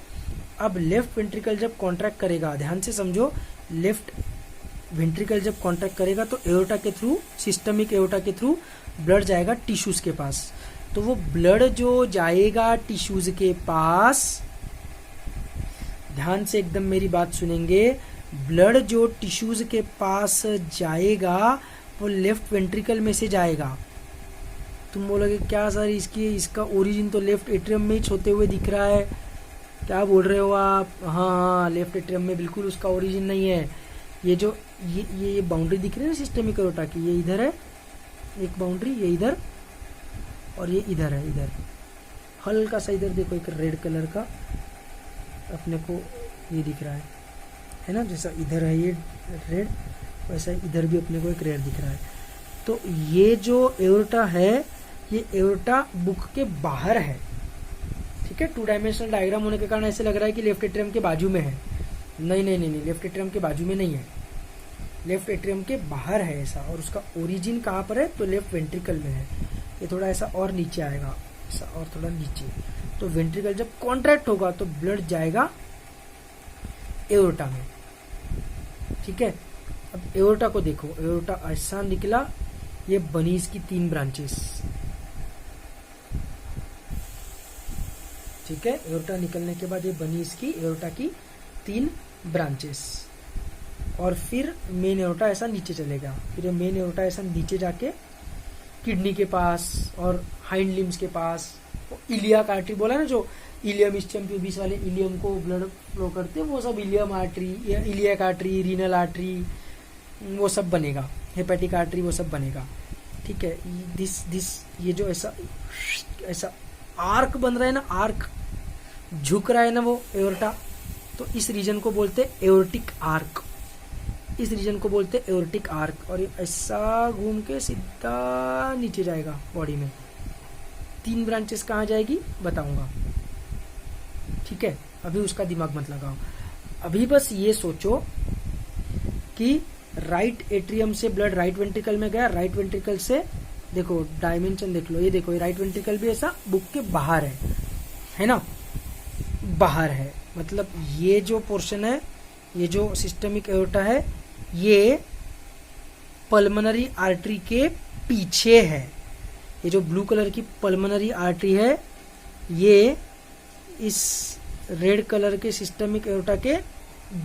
अब लेफ्ट वेंट्रिकल जब कॉन्ट्रैक्ट करेगा, ध्यान से समझो, लेफ्ट वेंट्रिकल जब कॉन्ट्रैक्ट करेगा तो एओर्टा के थ्रू, सिस्टमिक एओर्टा के थ्रू ब्लड जाएगा टिश्यूज के पास। तो वो ब्लड जो जाएगा टिश्यूज के पास, ध्यान से एकदम मेरी बात सुनेंगे, ब्लड जो टिश्यूज के पास जाएगा वो लेफ्ट वेंट्रिकल में से जाएगा। तुम बोलोगे क्या सर इसका ओरिजिन तो लेफ्ट एट्रियम में ही होते हुए दिख रहा है, क्या बोल रहे हो आप। हाँ, लेफ्ट एट्रियम में बिल्कुल उसका ओरिजिन नहीं है। ये जो ये बाउंड्री दिख रही है ना सिस्टमिक एओर्टा की, ये इधर है एक बाउंड्री, ये इधर, और ये इधर है, इधर हल्का सा इधर देखो एक रेड कलर का अपने को ये दिख रहा है ना, जैसा इधर है ये रेड, वैसा इधर भी अपने को एक रेड दिख रहा है। तो ये जो एओर्टा है, ये एओर्टा बुक के बाहर है, ठीक है। 2 डायमेंशनल डायग्राम होने के कारण ऐसे लग रहा है कि लेफ्ट एट्रियम के बाजू में है। नहीं नहीं नहीं नहीं, लेफ्ट एट्रियम के बाजू में नहीं है, लेफ्ट एट्रियम के बाहर है ऐसा। और उसका ओरिजिन कहाँ पर है, तो लेफ्ट वेंट्रिकल में है। ये थोड़ा ऐसा और नीचे आएगा, ऐसा और थोड़ा नीचे। तो वेंट्रिकल जब कॉन्ट्रैक्ट होगा तो ब्लड जाएगा एओर्टा में, ठीक है। अब एओर्टा को देखो, एओर्टा ऐसा निकला, ये बनी इसकी 3 ब्रांचेस, ठीक है। एओर्टा निकलने के बाद ये बनी इसकी एओर्टा की 3 ब्रांचेस, और फिर मेन एओर्टा ऐसा नीचे चलेगा। फिर ये मेन एओर्टा ऐसा नीचे जाके किडनी के पास और हाइंड लिम्स के पास, इलियाक आर्टरी बोला ना, जो इलियम इस्चियम प्यूबिस वाले इलियम को ब्लड फ्लो करते हैं, वो सब ilium artery, iliac artery, renal artery, वो सब बनेगा, हेपेटिक आर्टरी वो सब बनेगा, ठीक है। दिस ये जो ऐसा आर्क बन रहा है ना, आर्क झुक रहा है ना वो एओर्टा, तो इस रीजन को बोलते हैं एओर्टिक आर्क, इस रीजन को बोलते हैं एओर्टिक आर्क। और ये ऐसा घूम के सीधा नीचे जाएगा बॉडी में। 3 ब्रांचेस कहाँ जाएगी बताऊंगा, ठीक है। अभी उसका दिमाग मत लगाओ, अभी बस ये सोचो कि राइट एट्रियम से ब्लड राइट वेंट्रिकल में गया, राइट वेंट्रिकल से देखो डायमेंशन देख लो, ये देखो ये राइट वेंट्रिकल भी ऐसा बुक के बाहर है ना, बाहर है। मतलब ये जो पोर्शन है, ये जो सिस्टमिक एओर्टा है, ये पल्मोनरी आर्टरी के पीछे है। ये जो ब्लू कलर की पल्मोनरी आर्टरी है, ये इस रेड कलर के सिस्टमिक एओर्टा के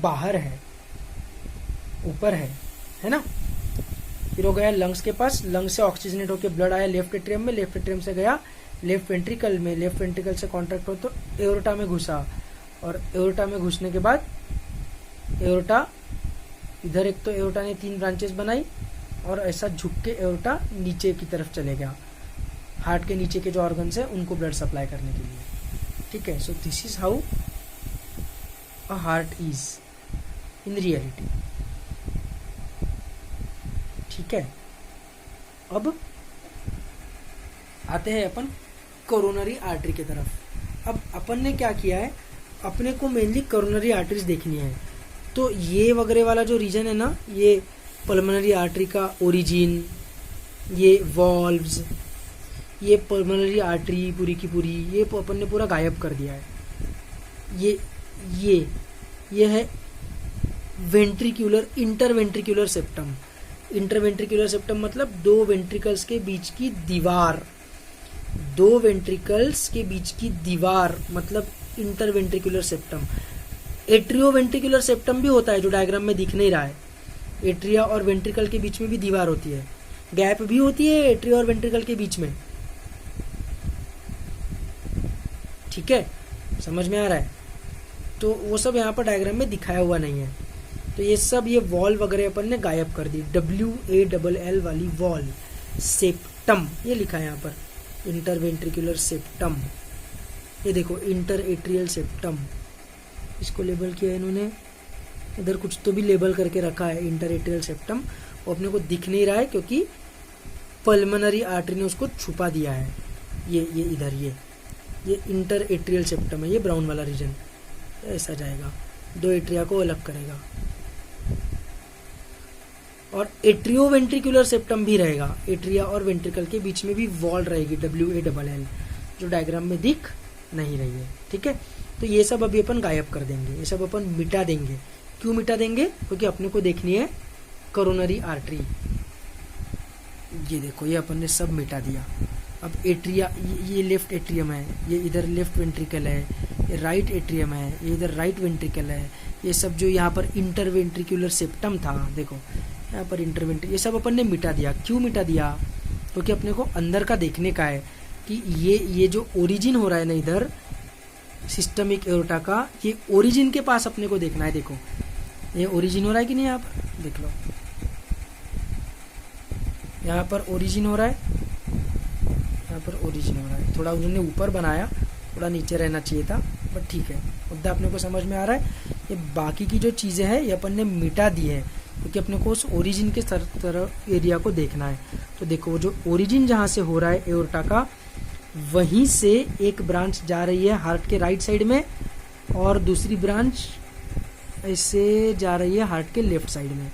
बाहर है, ऊपर है ना। फिर हो गया लंग्स के पास, लंग्स से ऑक्सीजनेट होकर ब्लड आया लेफ्ट एट्रियम में, लेफ्ट एट्रियम से गया लेफ्ट वेंट्रिकल में, लेफ्ट वेंट्रिकल से कॉन्ट्रैक्ट हो तो एओर्टा में घुसा, और एओर्टा में घुसने के बाद एओर्टा इधर, एक तो एओर्टा ने 3 ब्रांचेस बनाई, और ऐसा झुक के एओर्टा नीचे की तरफ चले गया, हार्ट के नीचे के जो ऑर्गन्स है उनको ब्लड सप्लाई करने के लिए, ठीक है। So this is how a heart is in reality, ठीक है। अब आते हैं अपन कोरोनरी आर्टरी की तरफ। अब अपन ने क्या किया है, अपने को मेनली कोरोनरी आर्टरीज देखनी है। तो ये वगैरह वाला जो रीजन है ना, ये पल्मोनरी आर्टरी का ओरिजिन, ये वॉल्व्स, ये पल्मोनरी आर्टरी पूरी की पूरी, ये अपन ने पूरा गायब कर दिया है। ये है ventricular, interventricular septum. Interventricular septum मतलब दो वेंट्रिकल्स के बीच की दीवार, दो वेंट्रिकल्स के बीच की दीवार मतलब इंटरवेंट्रिकुलर सेप्टम। एट्रियोवेंट्रिकुलर सेप्टम भी होता है जो डायग्राम में दिख नहीं रहा है। एट्रिया और वेंट्रिकल के बीच में भी दीवार होती है, गैप भी होती है एट्रिया और वेंट्रिकल के बीच में। ठीक है, समझ में आ रहा है? तो वो सब यहाँ पर डायग्राम में दिखाया हुआ नहीं है। तो ये सब, ये वॉल वगैरह अपन ने गायब कर दी। WALL वाली वॉल, सेप्टम ये लिखा है यहाँ पर, इंटरवेंट्रिकुलर सेप्टम। ये देखो इंटर एट्रियल सेप्टम, इसको लेबल किया है इन्होंने, इधर कुछ तो भी लेबल करके रखा है इंटर एट्रियल सेप्टम। वो अपने को दिख नहीं रहा है क्योंकि पल्मोनरी आर्टरी ने उसको छुपा दिया है। ये इधर ये इंटर एट्रियल सेप्टम है, ये ब्राउन वाला रीजन ऐसा जाएगा, दो एट्रिया को अलग करेगा। और एट्रियोवेंट्रिकुलर सेप्टम भी रहेगा, एट्रिया और वेंट्रिकल के बीच में भी वॉल रहेगी WALL, जो डायग्राम में दिख नहीं रही है। ठीक है, तो ये सब अभी अपन गायब कर देंगे, ये सब अपन मिटा देंगे। क्यों मिटा देंगे? क्योंकि अपने को देखनी है कोरोनरी आर्टरी। ये देखो, ये अपन ने सब मिटा दिया। अब एट्रिया, ये लेफ्ट एट्रियम है, ये इधर लेफ्ट वेंट्रिकल है, ये राइट एट्रियम है, ये इधर राइट वेंट्रिकल है। ये सब जो यहाँ पर इंटरवेंट्रिकुलर सेप्टम था, देखो यहाँ पर इंटरवेंट्रिकल, ये सब अपन ने मिटा दिया। क्यों मिटा दिया? क्योंकि अपने को अंदर का देखने का है कि ये जो ओरिजिन हो रहा है ना इधर सिस्टमिक एओर्टा का, ये ओरिजिन के पास अपने को देखना है। देखो ये ओरिजिन हो रहा है कि नहीं, यहाँ पर देख लो, यहाँ पर ओरिजिन हो रहा है, यहाँ पर ओरिजिन हो रहा है। थोड़ा उन्होंने ऊपर बनाया, थोड़ा नीचे रहना चाहिए था, बट ठीक है, मुद्दा अपने को समझ में आ रहा है। ये बाकी की जो चीज़ें हैं ये अपन ने मिटा दी है क्योंकि अपने को उस ओरिजिन के तरफ एरिया को देखना है। तो देखो वो जो ओरिजिन जहाँ से हो रहा है एओर्टा का, वहीं से एक ब्रांच जा रही है हार्ट के राइट साइड में और दूसरी ब्रांच ऐसे जा रही है हार्ट के लेफ्ट साइड में।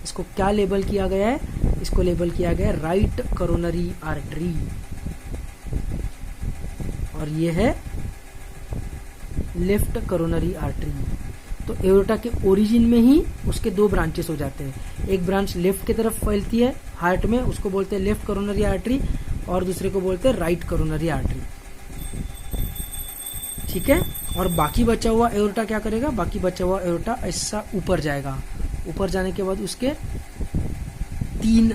इसको क्या लेबल किया गया है? इसको लेबल किया गया है राइट कोरोनरी आर्टरी, और ये है लेफ्ट कोरोनरी आर्टरी। तो एओर्टा के ओरिजिन में ही उसके दो ब्रांचेस हो जाते हैं। एक ब्रांच लेफ्ट की तरफ फैलती है हार्ट में, उसको बोलते हैं लेफ्ट कोरोनरी आर्टरी, और दूसरे को बोलते हैं राइट कोरोनरी आर्टरी। ठीक है, और बाकी बचा हुआ एओर्टा क्या करेगा? बाकी बचा हुआ एओर्टा ऐसा ऊपर जाएगा। ऊपर जाने के बाद उसके 3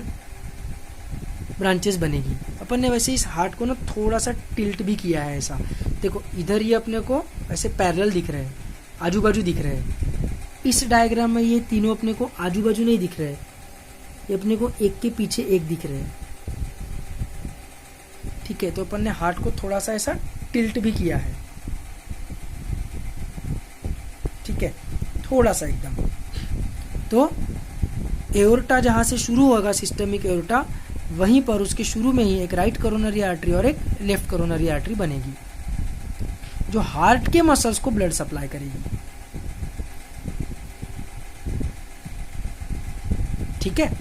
ब्रांचेस बनेगी। अपन ने वैसे इस हार्ट को ना थोड़ा सा टिल्ट भी किया है ऐसा। देखो इधर ये अपने को ऐसे पैरेलल दिख रहे हैं, आजू बाजू दिख रहे हैं। इस डायग्राम में ये तीनों अपने को आजू बाजू नहीं दिख रहे, ये अपने को एक के पीछे एक दिख रहे हैं। ठीक है, तो अपन ने हार्ट को थोड़ा सा ऐसा टिल्ट भी किया है। ठीक है, थोड़ा सा एकदम। तो एओर्टा जहां से शुरू होगा सिस्टमिक एओर्टा, वहीं पर उसके शुरू में ही एक राइट कोरोनरी आर्टरी और एक लेफ्ट कोरोनरी आर्टरी बनेगी जो हार्ट के मसल्स को ब्लड सप्लाई करेगी। ठीक है,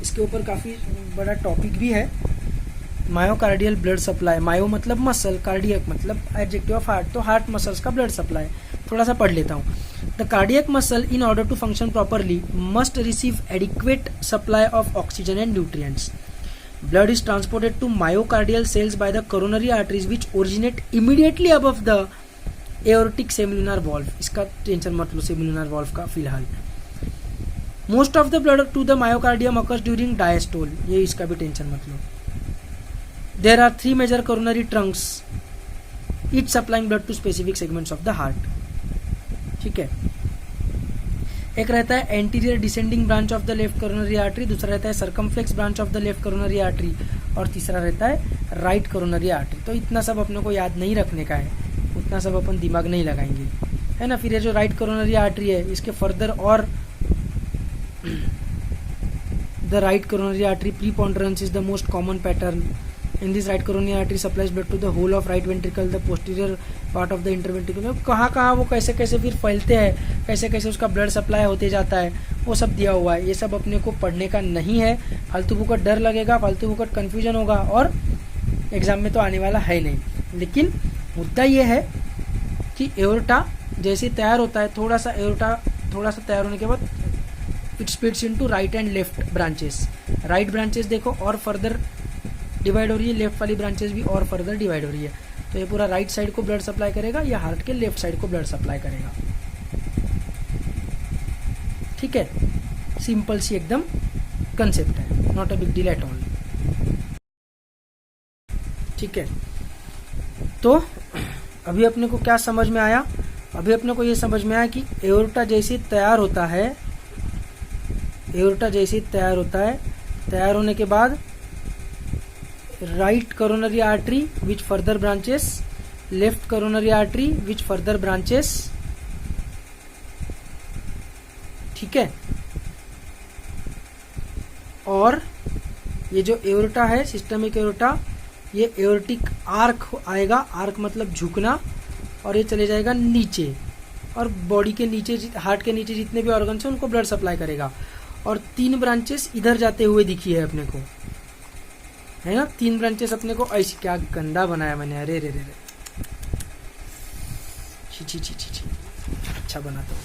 इसके ऊपर काफी बड़ा टॉपिक भी है, मायोकार्डियल ब्लड सप्लाई। मायो मतलब मसल, कार्डियक मतलब एडजेक्टिव ऑफ हार्ट, तो हार्ट मसल्स का ब्लड सप्लाई। थोड़ा सा पढ़ लेता हूँ। The cardiac muscle in order to function properly must receive adequate supply of oxygen and nutrients. Blood is transported to myocardial cells by the coronary arteries which originate immediately above the aortic semilunar valve. इसका टेंशन मत लो semilunar valve का फिलहाल. Most of the blood to the myocardium occurs during diastole. ये इसका भी टेंशन मत लो. There are 3 major coronary trunks, each supplying blood to specific segments of the heart. ठीक है. एक रहता है anterior descending branch of the left coronary artery, दूसरा रहता है circumflex branch of the left coronary artery, और तीसरा रहता है राइट कोरोनरी आर्टरी. तो इतना सब अपने को याद नहीं रखने का है, उतना सब अपन दिमाग नहीं लगाएंगे, है ना. फिर ये जो राइट कोरोनरी आर्टरी है इसके फर्दर और the right coronary artery preponderance is the most common pattern. In this right coronary artery supplies blood to the whole of right ventricle, the posterior part of the interventricular. कहाँ कहाँ वो कैसे कैसे फिर फैलते हैं, कैसे कैसे उसका ब्लड सप्लाई होते जाता है, वो सब दिया हुआ है। ये सब अपने को पढ़ने का नहीं है, फालतू फुकट डर लगेगा, फालतू फुकट कन्फ्यूजन होगा और एग्जाम में तो आने वाला है नहीं। लेकिन मुद्दा ये है कि एओर्टा जैसे तैयार होता है, थोड़ा सा एओर्टा थोड़ा सा तैयार होने के बाद it splits into right and left branches. Right branches देखो और फर्दर डिवाइड हो रही है, लेफ्ट वाली ब्रांचेस भी और फर्दर डिवाइड हो रही है। तो ये पूरा राइट साइड को ब्लड सप्लाई करेगा, या हार्ट के लेफ्ट साइड को ब्लड सप्लाई करेगा। ठीक है, सिंपल सी एकदम कंसेप्ट है, not a big deal at all. ठीक है, तो अभी अपने को क्या समझ में आया? अभी अपने को ये समझ में आया कि एओर्टा जैसे तैयार होता है, एओर्टा जैसे तैयार होता है, तैयार होने के बाद right coronary artery which further branches, left coronary artery which further branches. ठीक है, और ये जो एओर्टा है, सिस्टमिक एओर्टा, ये एओर्टिक आर्क आएगा, आर्क मतलब झुकना, और ये चले जाएगा नीचे और बॉडी के नीचे, हार्ट के नीचे जितने भी ऑर्गन्स हैं उनको ब्लड सप्लाई करेगा। और 3 ब्रांचेस इधर जाते हुए दिखी है अपने को, है ना, 3 ब्रांचेस अपने को ऐसी। क्या गंदा बनाया मैंने, अरे रे रे रे, छी छी छी छी छी, अच्छा बना तो।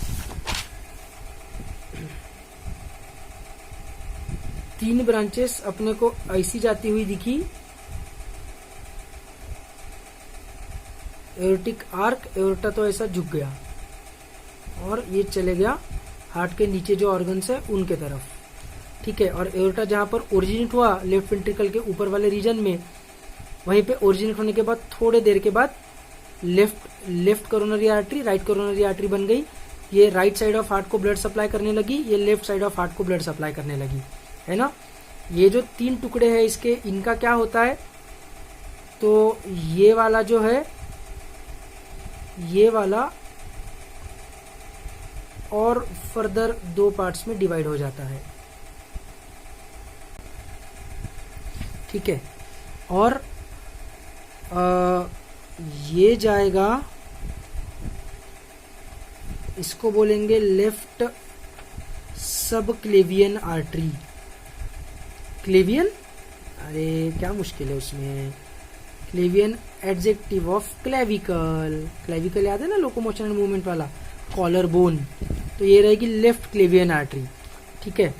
3 ब्रांचेस अपने को ऐसी जाती हुई दिखी, एओर्टिक आर्क, एओर्टा तो ऐसा झुक गया और ये चले गया हार्ट के नीचे जो ऑर्गन्स है उनके तरफ। ठीक है, और एओर्टा जहां पर ओरिजिनेट हुआ लेफ्ट वेंट्रिकल के ऊपर वाले रीजन में, वहीं पे ओरिजिनेट होने के बाद थोड़े देर के बाद left coronary artery, right coronary artery बन गई। ये राइट साइड ऑफ हार्ट को ब्लड सप्लाई करने लगी, ये लेफ्ट साइड ऑफ हार्ट को ब्लड सप्लाई करने लगी, है ना। ये जो 3 टुकड़े हैं इसके, इनका क्या होता है, तो ये वाला जो है, ये वाला और फर्दर 2 पार्ट्स में डिवाइड हो जाता है। ठीक है, और ये जाएगा, इसको बोलेंगे लेफ्ट सब क्लेवियन आर्टरी। क्लेवियन, अरे क्या मुश्किल है उसमें, क्लेवियन एडजेक्टिव ऑफ क्लेविकल। क्लेविकल याद है ना, लोकोमोशन एंड मूवमेंट वाला, कॉलर बोन। तो ये रहेगी लेफ्ट क्लेवियन आर्टरी। ठीक है,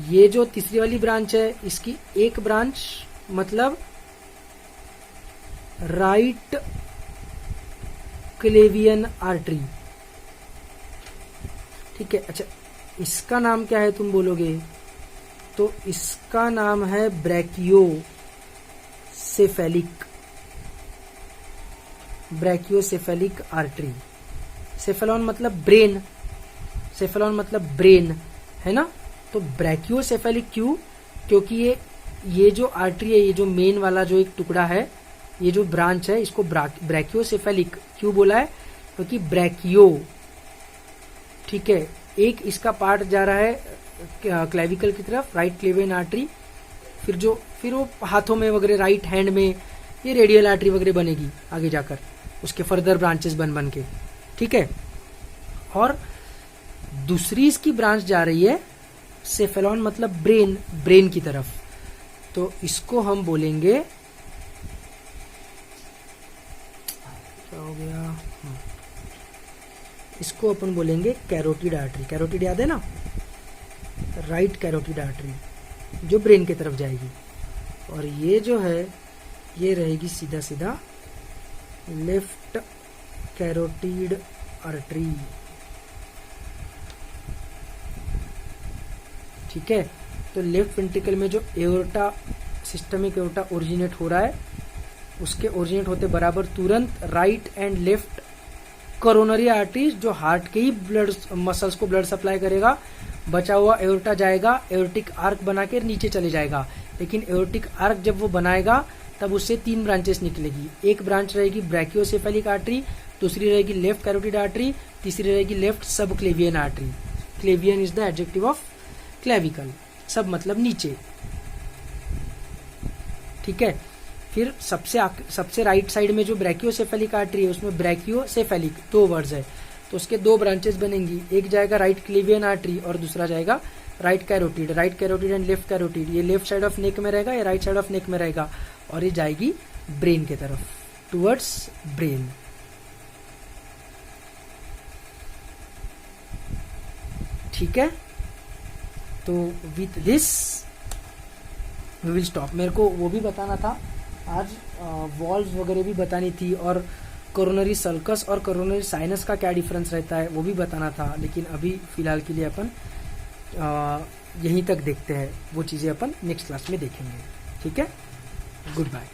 ये जो तीसरी वाली ब्रांच है, इसकी एक ब्रांच मतलब राइट क्लेवियन आर्टरी। ठीक है, अच्छा इसका नाम क्या है तुम बोलोगे, तो इसका नाम है ब्रैकियोसेफेलिक, ब्रैकियोसेफेलिक आर्टरी। सेफेलॉन मतलब ब्रेन, सेफेलॉन मतलब ब्रेन, है ना। तो ब्रैकियोसेफेलिक क्यों, क्योंकि ये जो आर्टरी है, ये जो मेन वाला जो एक टुकड़ा है, ये जो ब्रांच है, इसको ब्रैकियोसेफेलिक क्यों बोला है, क्योंकि ब्रैकियो, ठीक है, एक इसका पार्ट जा रहा है क्लेविकल की तरफ, राइट क्लेवियन आर्टरी, फिर वो हाथों में वगैरह, राइट हैंड में ये रेडियल आर्टरी वगैरह बनेगी आगे जाकर, उसके फर्दर ब्रांचेस बन के। ठीक है, और दूसरी इसकी ब्रांच जा रही है सेफेलॉन मतलब ब्रेन, ब्रेन की तरफ। तो इसको हम बोलेंगे, क्या हो गया, इसको अपन बोलेंगे कैरोटिड आर्टरी। कैरोटिड याद है ना, राइट कैरोटिड आर्टरी जो ब्रेन की तरफ जाएगी। और ये जो है, ये रहेगी सीधा सीधा लेफ्ट कैरोटिड आर्टरी। ठीक है, तो लेफ्ट वेंट्रिकल में जो एओर्टा, सिस्टमिक एओर्टा ओरिजिनेट हो रहा है, उसके ओरिजिनेट होते बराबर तुरंत right and left coronary arteries, जो हार्ट के ही ब्लड मसल्स को ब्लड सप्लाई करेगा, बचा हुआ एओर्टा जाएगा, एओर्टिक आर्क बना के नीचे चले जाएगा। लेकिन एओर्टिक आर्क जब वो बनाएगा तब उससे 3 ब्रांचेस निकलेगी। एक ब्रांच रहेगी ब्रैकियोसेफेलिक आर्टरी, दूसरी रहेगी लेफ्ट कैरोटिड आर्टरी, तीसरी रहेगी लेफ्ट सब क्लेवियन artery. क्लेवियन is the adjective of clavicle, सब मतलब नीचे। ठीक है, फिर सबसे राइट साइड में जो ब्रैकियोसेफेलिक आर्टरी है उसमें ब्रैकियोसेफेलिक 2 वर्ड्स है, तो उसके 2 ब्रांचेस बनेंगी, एक जाएगा राइट क्लीवियन आर्टरी और दूसरा जाएगा right carotid and left carotid. ये लेफ्ट साइड ऑफ नेक में रहेगा, या राइट साइड ऑफ नेक में रहेगा, और ये जाएगी ब्रेन के तरफ, टुवर्ड्स ब्रेन। ठीक है, तो with this we will stop. मेरे को वो भी बताना था आज, वॉल्व्स वगैरह भी बतानी थी, और कोरोनरी सल्कस और कोरोनरी साइनस का क्या डिफरेंस रहता है वो भी बताना था, लेकिन अभी फिलहाल के लिए अपन यहीं तक देखते हैं, वो चीज़ें अपन नेक्स्ट क्लास में देखेंगे। ठीक है, गुड बाय।